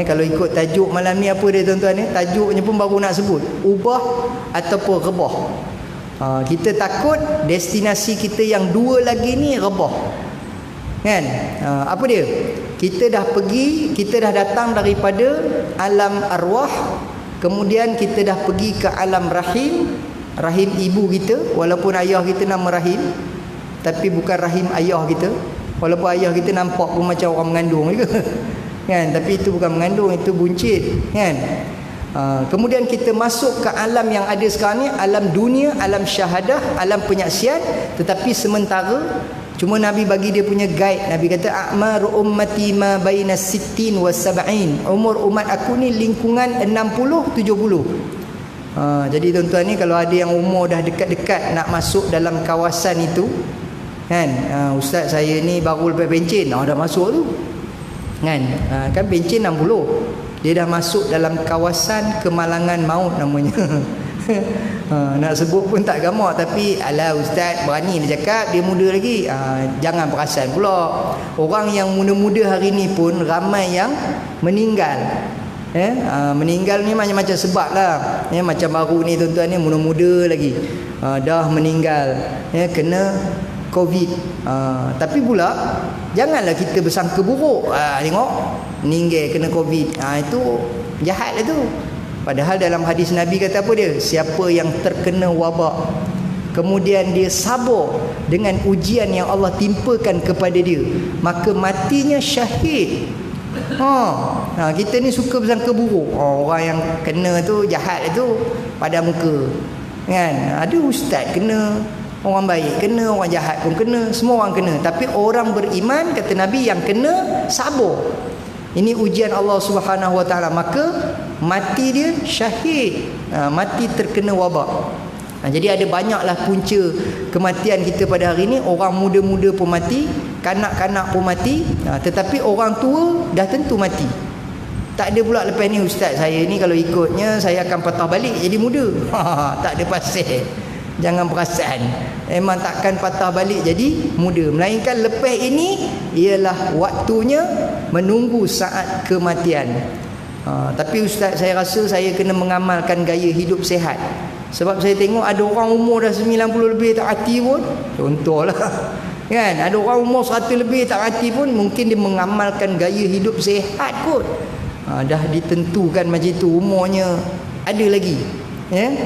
Kalau ikut tajuk malam ni apa dia tuan-tuan ni? Tajuknya pun baru nak sebut, ubah ataupun rebah. Kita takut destinasi kita yang 2 lagi ni rebah. Kan? Apa dia? Kita dah pergi, kita dah datang daripada alam arwah, kemudian kita dah pergi ke alam rahim, rahim ibu kita. Walaupun ayah kita nama Rahim, tapi bukan rahim ayah kita. Walaupun ayah kita nampak pun macam orang mengandung juga. Kan? Tapi itu bukan mengandung, itu buncit. Kan? Kemudian kita masuk ke alam yang ada sekarang ni, alam dunia, alam syahadah, alam penyaksian. Tetapi sementara, cuma Nabi bagi dia punya guide. Nabi kata a'mar ummati ma baina 60 wa 70. Umur umat aku ni lingkungan 60-70. Jadi tuan-tuan ni, kalau ada yang umur dah dekat-dekat nak masuk dalam kawasan itu, kan, ustaz saya ni baru lepas pencen, dah masuk tu. Kan? Kan bencin 60. Dia dah masuk dalam kawasan kemalangan maut namanya. Nak sebut pun tak gamak, tapi alah ustaz berani dia cakap dia muda lagi. Jangan perasan pula. Orang yang muda-muda hari ni pun ramai yang meninggal. Meninggal ni macam-macam sebab lah. Macam baru ni tuan-tuan ni muda-muda lagi, dah meninggal, kena COVID. Tapi pula janganlah kita bersangka buruk. Tengok meninggal kena COVID, itu jahat lah tu. Padahal dalam hadis Nabi kata apa dia? Siapa yang terkena wabak kemudian dia sabar dengan ujian yang Allah timpakan kepada dia, maka matinya syahid. Kita ni suka bersangka buruk. Orang yang kena tu jahat tu pada muka. Kan? Ada ustaz kena, orang baik kena, orang jahat pun kena, semua orang kena. Tapi orang beriman, kata Nabi, yang kena sabar. Ini ujian Allah Subhanahu Wa Taala, maka mati dia syahid, mati terkena wabak. Jadi ada banyaklah punca kematian kita pada hari ini. Orang muda-muda pun mati, kanak-kanak pun mati, tetapi orang tua dah tentu mati. Tak ada pula lepas ni ustaz saya ni kalau ikutnya saya akan patah balik jadi muda. Tak ada pasal. Jangan perasan, memang takkan patah balik jadi muda, melainkan lepas ini ialah waktunya menunggu saat kematian. Tapi ustaz, saya rasa saya kena mengamalkan gaya hidup sihat. Sebab saya tengok ada orang umur dah 90 lebih tak hati pun, contohlah kan, ada orang umur 100 lebih tak hati pun, mungkin dia mengamalkan gaya hidup sihat kot. Dah ditentukan macam itu umurnya, ada lagi.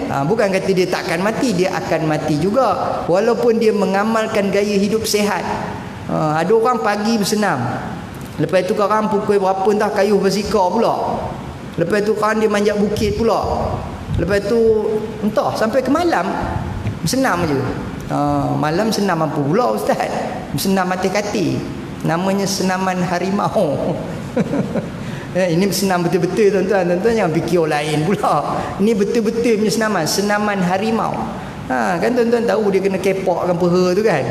Bukan kata dia takkan mati, dia akan mati juga walaupun dia mengamalkan gaya hidup sihat. Ada orang pagi bersenam, lepas tu korang pukul berapa entah kayuh bersikar pula, lepas tu korang dia manjat bukit pula, lepas tu entah sampai ke malam bersenam je. Malam senam apa pula ustaz? Bersenam mati-kati, namanya senaman harimau. Ini senam betul-betul tuan-tuan. Tuan-tuan jangan fikir orang lain pula. Ini betul-betul punya senaman, senaman harimau. Kan tuan-tuan tahu dia kena kepakkan peha tu kan.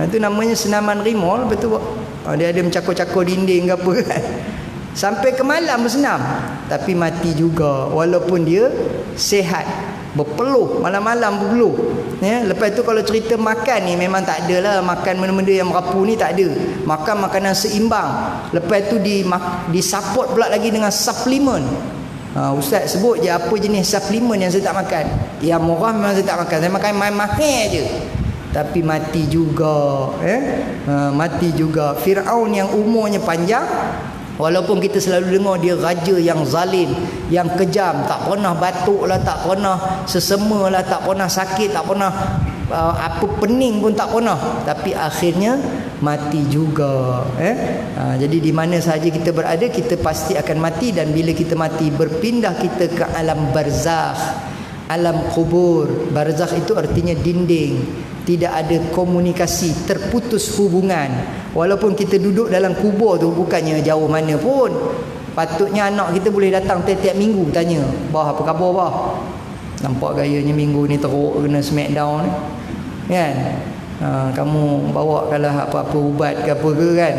Itu namanya senaman harimau. Betul. Dia ada mencakor-cakor dinding ke apa kan. Sampai ke malam bersenam, tapi mati juga walaupun dia sehat. Berpeluh, malam-malam berpeluh. Lepas tu kalau cerita makan ni memang tak adalah makan benda-benda yang merapu ni, tak ada. Makan makanan seimbang. Lepas tu disupport pula lagi dengan suplemen. Ustaz sebut je apa jenis suplemen yang saya tak makan. Yang murah memang saya tak makan. Saya makan mahal je. Tapi mati juga. Mati juga. Firaun yang umurnya panjang, walaupun kita selalu dengar dia raja yang zalim, yang kejam, tak pernah batuk lah, tak pernah sesema lah, tak pernah sakit, tak pernah apa pening pun tak pernah, tapi akhirnya mati juga. Jadi di mana sahaja kita berada, kita pasti akan mati. Dan bila kita mati, berpindah kita ke alam barzakh, alam kubur. Barzakh itu artinya dinding, tidak ada komunikasi, terputus hubungan. Walaupun kita duduk dalam kubur tu, bukannya jauh mana pun. Patutnya anak kita boleh datang tiap-tiap minggu tanya, "Bah, apa khabar bah? Nampak gayanya minggu ni teruk kena smackdown ni." Kan? Kamu bawa kalau apa-apa ubat ke apa ke kan,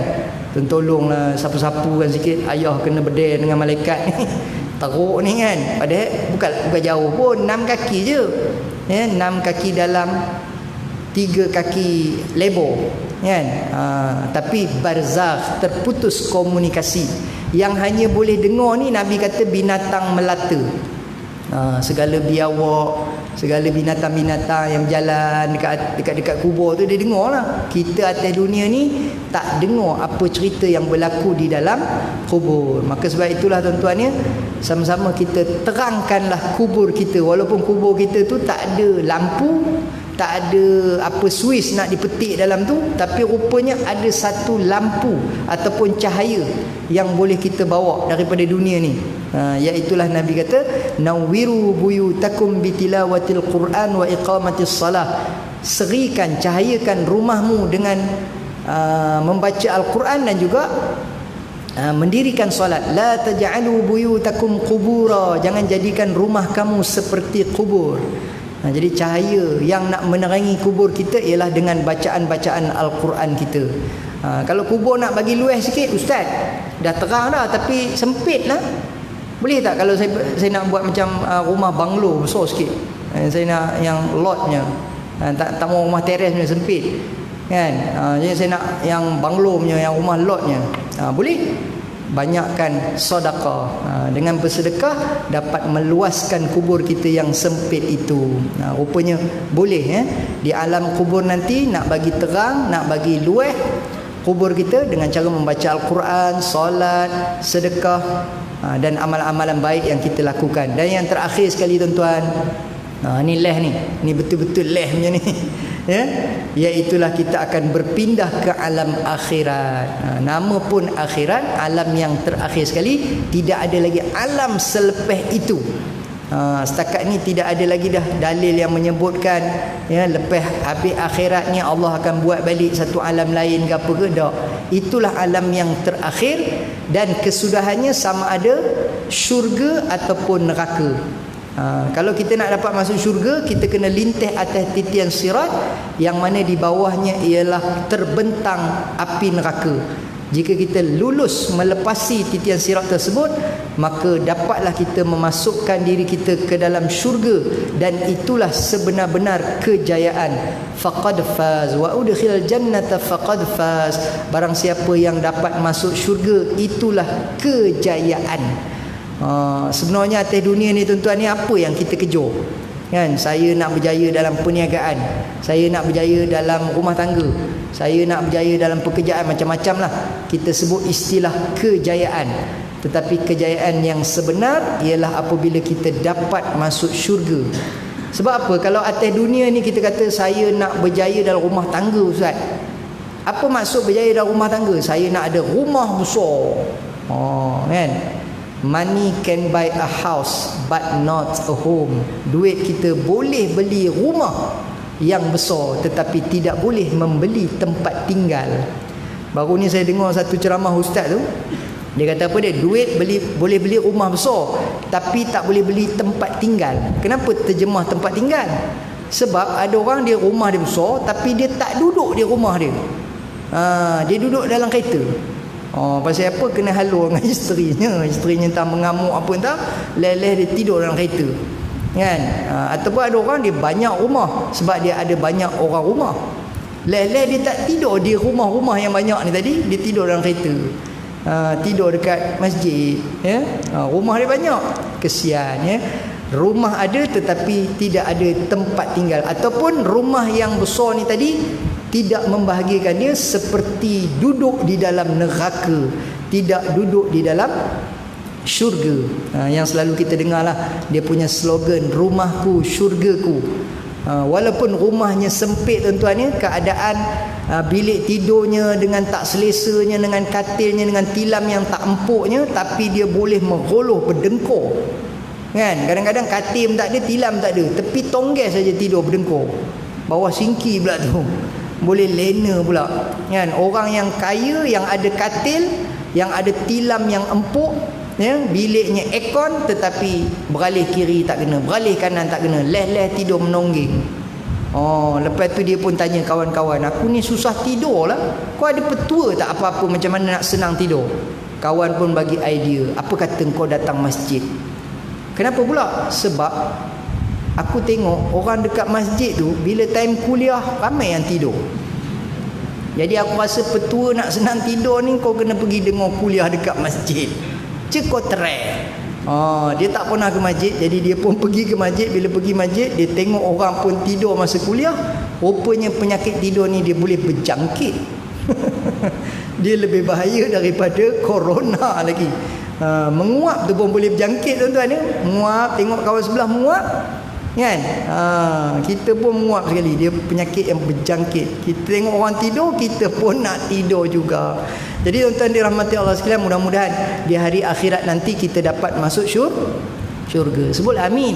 tolonglah sapu-sapukan sikit, ayah kena berdaya dengan malaikat ni. Teruk ni kan. Padahal bukan jauh pun, 6 kaki je. 6 kaki dalam, 3 kaki lebar kan. Tapi barzakh, terputus komunikasi. Yang hanya boleh dengar ni Nabi kata binatang melata. Segala biawak, segala binatang-binatang yang berjalan dekat kubur tu dia dengar lah. Kita atas dunia ni tak dengar apa cerita yang berlaku di dalam kubur. Maka sebab itulah tuan-tuan ya, sama-sama kita terangkanlah kubur kita. Walaupun kubur kita tu tak ada lampu, tak ada apa suis nak dipetik dalam tu, tapi rupanya ada satu lampu ataupun cahaya yang boleh kita bawa daripada dunia ni. Iaitulah Nabi kata, nawwiru buyutakum bitilawatil Quran wa iqamatis salah. Serikan, cahayakan rumahmu dengan membaca Al-Quran dan juga mendirikan solat. La taj'alu buyutakum qubura. Jangan jadikan rumah kamu seperti kubur. Jadi cahaya yang nak menerangi kubur kita ialah dengan bacaan-bacaan Al-Quran kita. Kalau kubur nak bagi luas sikit, ustaz, dah terang dah tapi sempit lah. Boleh tak kalau saya nak buat macam rumah banglo besar sikit, saya nak yang lotnya, tak mau rumah teres punya sempit kan, jadi saya nak yang banglo punya, yang rumah lotnya. Boleh banyakkan sedekah. Dengan bersedekah dapat meluaskan kubur kita yang sempit itu. Rupanya boleh di alam kubur nanti nak bagi terang, nak bagi luas kubur kita dengan cara membaca Al-Quran, solat, sedekah dan amalan-amalan baik yang kita lakukan. Dan yang terakhir sekali tuan-tuan, ni leh ni betul-betul leh punya ni ya, iaitulah kita akan berpindah ke alam akhirat. Nama pun akhirat, alam yang terakhir sekali. Tidak ada lagi alam selepas itu. Setakat ni tidak ada lagi dah dalil yang menyebutkan ya, lepas habis akhirat ni Allah akan buat balik satu alam lain ke apa ke. Tak. Itulah alam yang terakhir dan kesudahannya sama ada syurga ataupun neraka. Kalau kita nak dapat masuk syurga, kita kena lintah atas titian sirat yang mana di bawahnya ialah terbentang api neraka. Jika kita lulus melepasi titian sirat tersebut, maka dapatlah kita memasukkan diri kita ke dalam syurga, dan itulah sebenar-benar kejayaan. Faqad faz wa udkhilal jannata faqad faz. Barang siapa yang dapat masuk syurga, itulah kejayaan. Sebenarnya atas dunia ni tuan-tuan ni apa yang kita kejar kan? Saya nak berjaya dalam perniagaan, saya nak berjaya dalam rumah tangga, saya nak berjaya dalam pekerjaan, macam-macam lah kita sebut istilah kejayaan. Tetapi kejayaan yang sebenar ialah apabila kita dapat masuk syurga. Sebab apa? Kalau atas dunia ni kita kata saya nak berjaya dalam rumah tangga, ustaz, apa maksud berjaya dalam rumah tangga? Saya nak ada rumah besar. Kan? Money can buy a house but not a home. Duit kita boleh beli rumah yang besar, tetapi tidak boleh membeli tempat tinggal. Baru ni saya dengar satu ceramah ustaz tu, dia kata apa dia? Duit boleh beli rumah besar, tapi tak boleh beli tempat tinggal. Kenapa terjemah tempat tinggal? Sebab ada orang dia rumah dia besar, tapi dia tak duduk di rumah dia. Dia duduk dalam kereta. Pasal apa? Kena halu dengan isterinya tak mengamuk apa entah, leleh dia tidur dalam kereta kan. Ataupun ada orang dia banyak rumah sebab dia ada banyak orang rumah, leleh dia tak tidur di rumah-rumah yang banyak ni tadi, dia tidur dalam kereta, tidur dekat masjid ya. Rumah dia banyak, kesian ya. Rumah ada tetapi tidak ada tempat tinggal. Ataupun rumah yang besar ni tadi tidak membahagiakan dia, seperti duduk di dalam neraka, tidak duduk di dalam syurga. Yang selalu kita dengar lah, dia punya slogan, rumahku syurgaku. Walaupun rumahnya sempit tuan-tuan, keadaan bilik tidurnya dengan tak selesanya, dengan katilnya, dengan tilam yang tak empuknya, tapi dia boleh meroloh berdengkur kan. Kadang-kadang katil tak ada, tilam tak ada, tepi tonggel saja tidur berdengkur, bawah singki pula tu boleh lena pula kan. Orang yang kaya, yang ada katil, yang ada tilam yang empuk ya, biliknya aircon, tetapi beralih kiri tak kena, beralih kanan tak kena, leh-leh tidur menongging. Lepas tu dia pun tanya kawan-kawan, aku ni susah tidur lah, kau ada petua tak apa-apa macam mana nak senang tidur? Kawan pun bagi idea, apa kata kau datang masjid? Kenapa pula? Sebab aku tengok orang dekat masjid tu bila time kuliah ramai yang tidur. Jadi aku rasa petua nak senang tidur ni, kau kena pergi dengar kuliah dekat masjid. Kau try. Dia tak pernah ke masjid, jadi dia pun pergi ke masjid. Bila pergi masjid, dia tengok orang pun tidur masa kuliah. Rupanya penyakit tidur ni dia boleh berjangkit. Dia lebih bahaya daripada corona lagi. Menguap tu pun boleh berjangkit tuan-tuan ya. Menguap, tengok kawan sebelah menguap kan. Kita pun muak sekali, dia penyakit yang berjangkit. Kita tengok orang tidur, kita pun nak tidur juga. Jadi tuan-tuan dirahmati Allah sekalian, mudah-mudahan di hari akhirat nanti kita dapat masuk syurga. Sebut amin.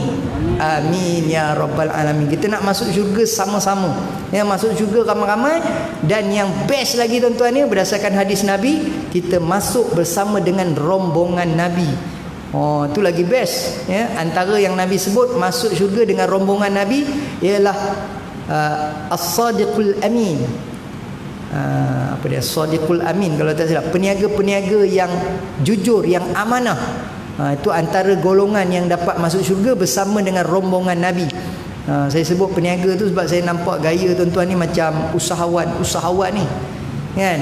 Amin ya rabbal alamin. Kita nak masuk syurga sama-sama ya, masuk syurga ramai-ramai. Dan yang best lagi tuan-tuan ni, berdasarkan hadis Nabi, kita masuk bersama dengan rombongan Nabi. Itu lagi best ya. Antara yang Nabi sebut masuk syurga dengan rombongan Nabi ialah as-sadiqul amin. apa dia, Sadiqul Amin kalau tak silap, peniaga-peniaga yang jujur, yang amanah. Itu antara golongan yang dapat masuk syurga bersama dengan rombongan Nabi. Saya sebut peniaga tu sebab saya nampak gaya tuan-tuan ni macam usahawan ni kan.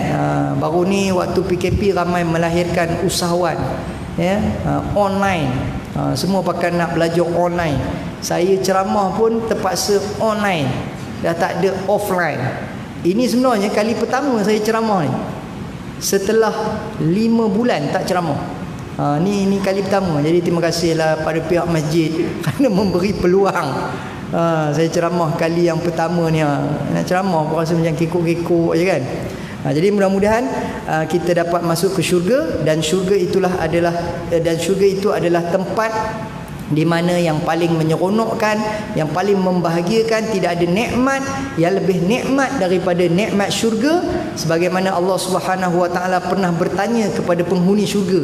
Baru ni waktu PKP ramai melahirkan usahawan, ya, online. Semua pakai nak belajar online. Saya ceramah pun terpaksa online, dah tak ada offline. Ini sebenarnya kali pertama saya ceramah ni setelah 5 bulan tak ceramah. Ni kali pertama. Jadi terima kasihlah pada pihak masjid kerana memberi peluang. Saya ceramah kali yang pertama ni. Nak ceramah pun rasa macam kekok-kekok je kan. Jadi mudah-mudahan kita dapat masuk ke syurga, dan syurga itu adalah tempat di mana yang paling menyeronokkan, yang paling membahagiakan. Tidak ada nikmat yang lebih nikmat daripada nikmat syurga, sebagaimana Allah Subhanahu Wa Taala pernah bertanya kepada penghuni syurga.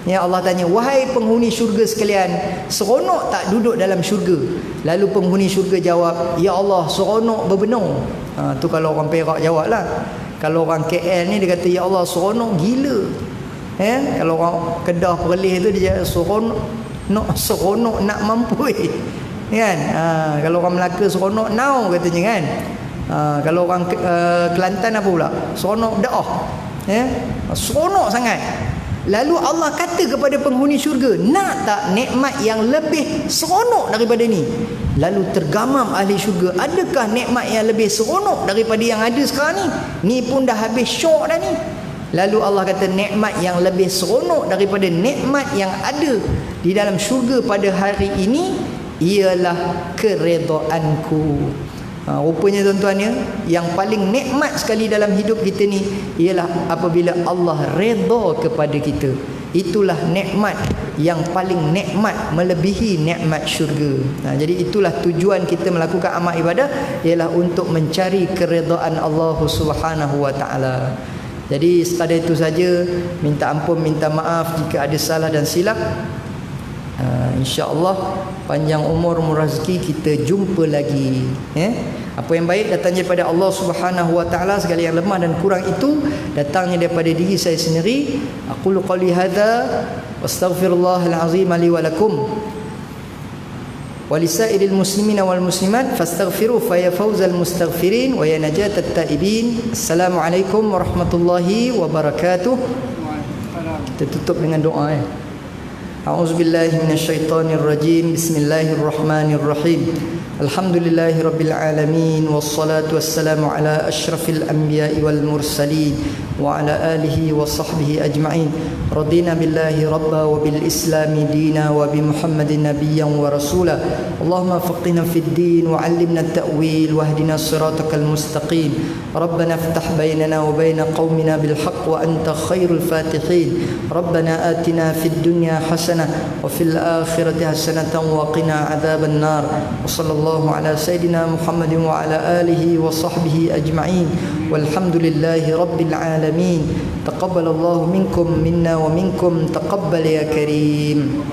Ya, Allah tanya, wahai penghuni syurga sekalian, seronok tak duduk dalam syurga? Lalu penghuni syurga jawab, ya Allah, seronok bebenung. Tu kalau orang Perak jawab lah. Kalau orang KL ni dia kata, ya Allah, seronok gila. Kalau orang Kedah Perlis tu dia seronok nak mampui kan. Kalau orang Melaka seronok now katanya kan. Kalau orang Kelantan apa pula, seronok dah. Seronok sangat. Lalu Allah kata kepada penghuni syurga, nak tak nikmat yang lebih seronok daripada ni? Lalu tergamam ahli syurga, adakah nikmat yang lebih seronok daripada yang ada sekarang ni? Ni pun dah habis syok dah ni. Lalu Allah kata, nikmat yang lebih seronok daripada nikmat yang ada di dalam syurga pada hari ini ialah keredaanku. Rupanya tuan-tuan ya, yang paling nikmat sekali dalam hidup kita ni ialah apabila Allah redha kepada kita. Itulah nikmat yang paling nikmat, melebihi nikmat syurga. Jadi itulah tujuan kita melakukan amal ibadah, ialah untuk mencari keredaan Allah Subhanahu Wa Taala. Jadi sekadar itu saja, minta ampun, minta maaf jika ada salah dan silap. InsyaAllah panjang umur, murah rezeki, kita jumpa lagi. Apa yang baik datangnya daripada Allah Subhanahu Wa Taala, segala yang lemah dan kurang itu datangnya daripada diri saya sendiri. Aqulu qali hadza wastaghfirullahal azim li wa lakum wa lisairil muslimina wal muslimat fastaghfiruhu fa ya fawzal mustaghfirin wa ya najatat taibin. Assalamualaikum warahmatullahi wabarakatuh. Kita tutup dengan doa. A'udzubillahi minasyaitonirrajim. Bismillahirrahmanirrahim. Alhamdulillahi rabbil alamin, wassalatu wassalamu ala asyrafil anbiya'i wal mursalin wa ala alihi wa sahbihi ajma'in. Radina billahi rabba wa bil islami dina wa bi Muhammadin nabiyyan wa rasula. Allahumma faqihna fid din wa 'allimna at-ta'wil wahdina siratakal mustaqim. Rabbana iftah bainana wa bain qaumina bil haqq wa anta khairul fatihin. Rabbana atina fid dunya hasanah wa fil akhirati hasanatan wa qina adzaban nar. Wa sallallahu ala sayyidina Muhammadin wa ala alihi wa sahbihi ajma'in. Walhamdulillahi rabbil alamin. Taqabbalallahu minkum minna wa minkum, taqabbal ya karim.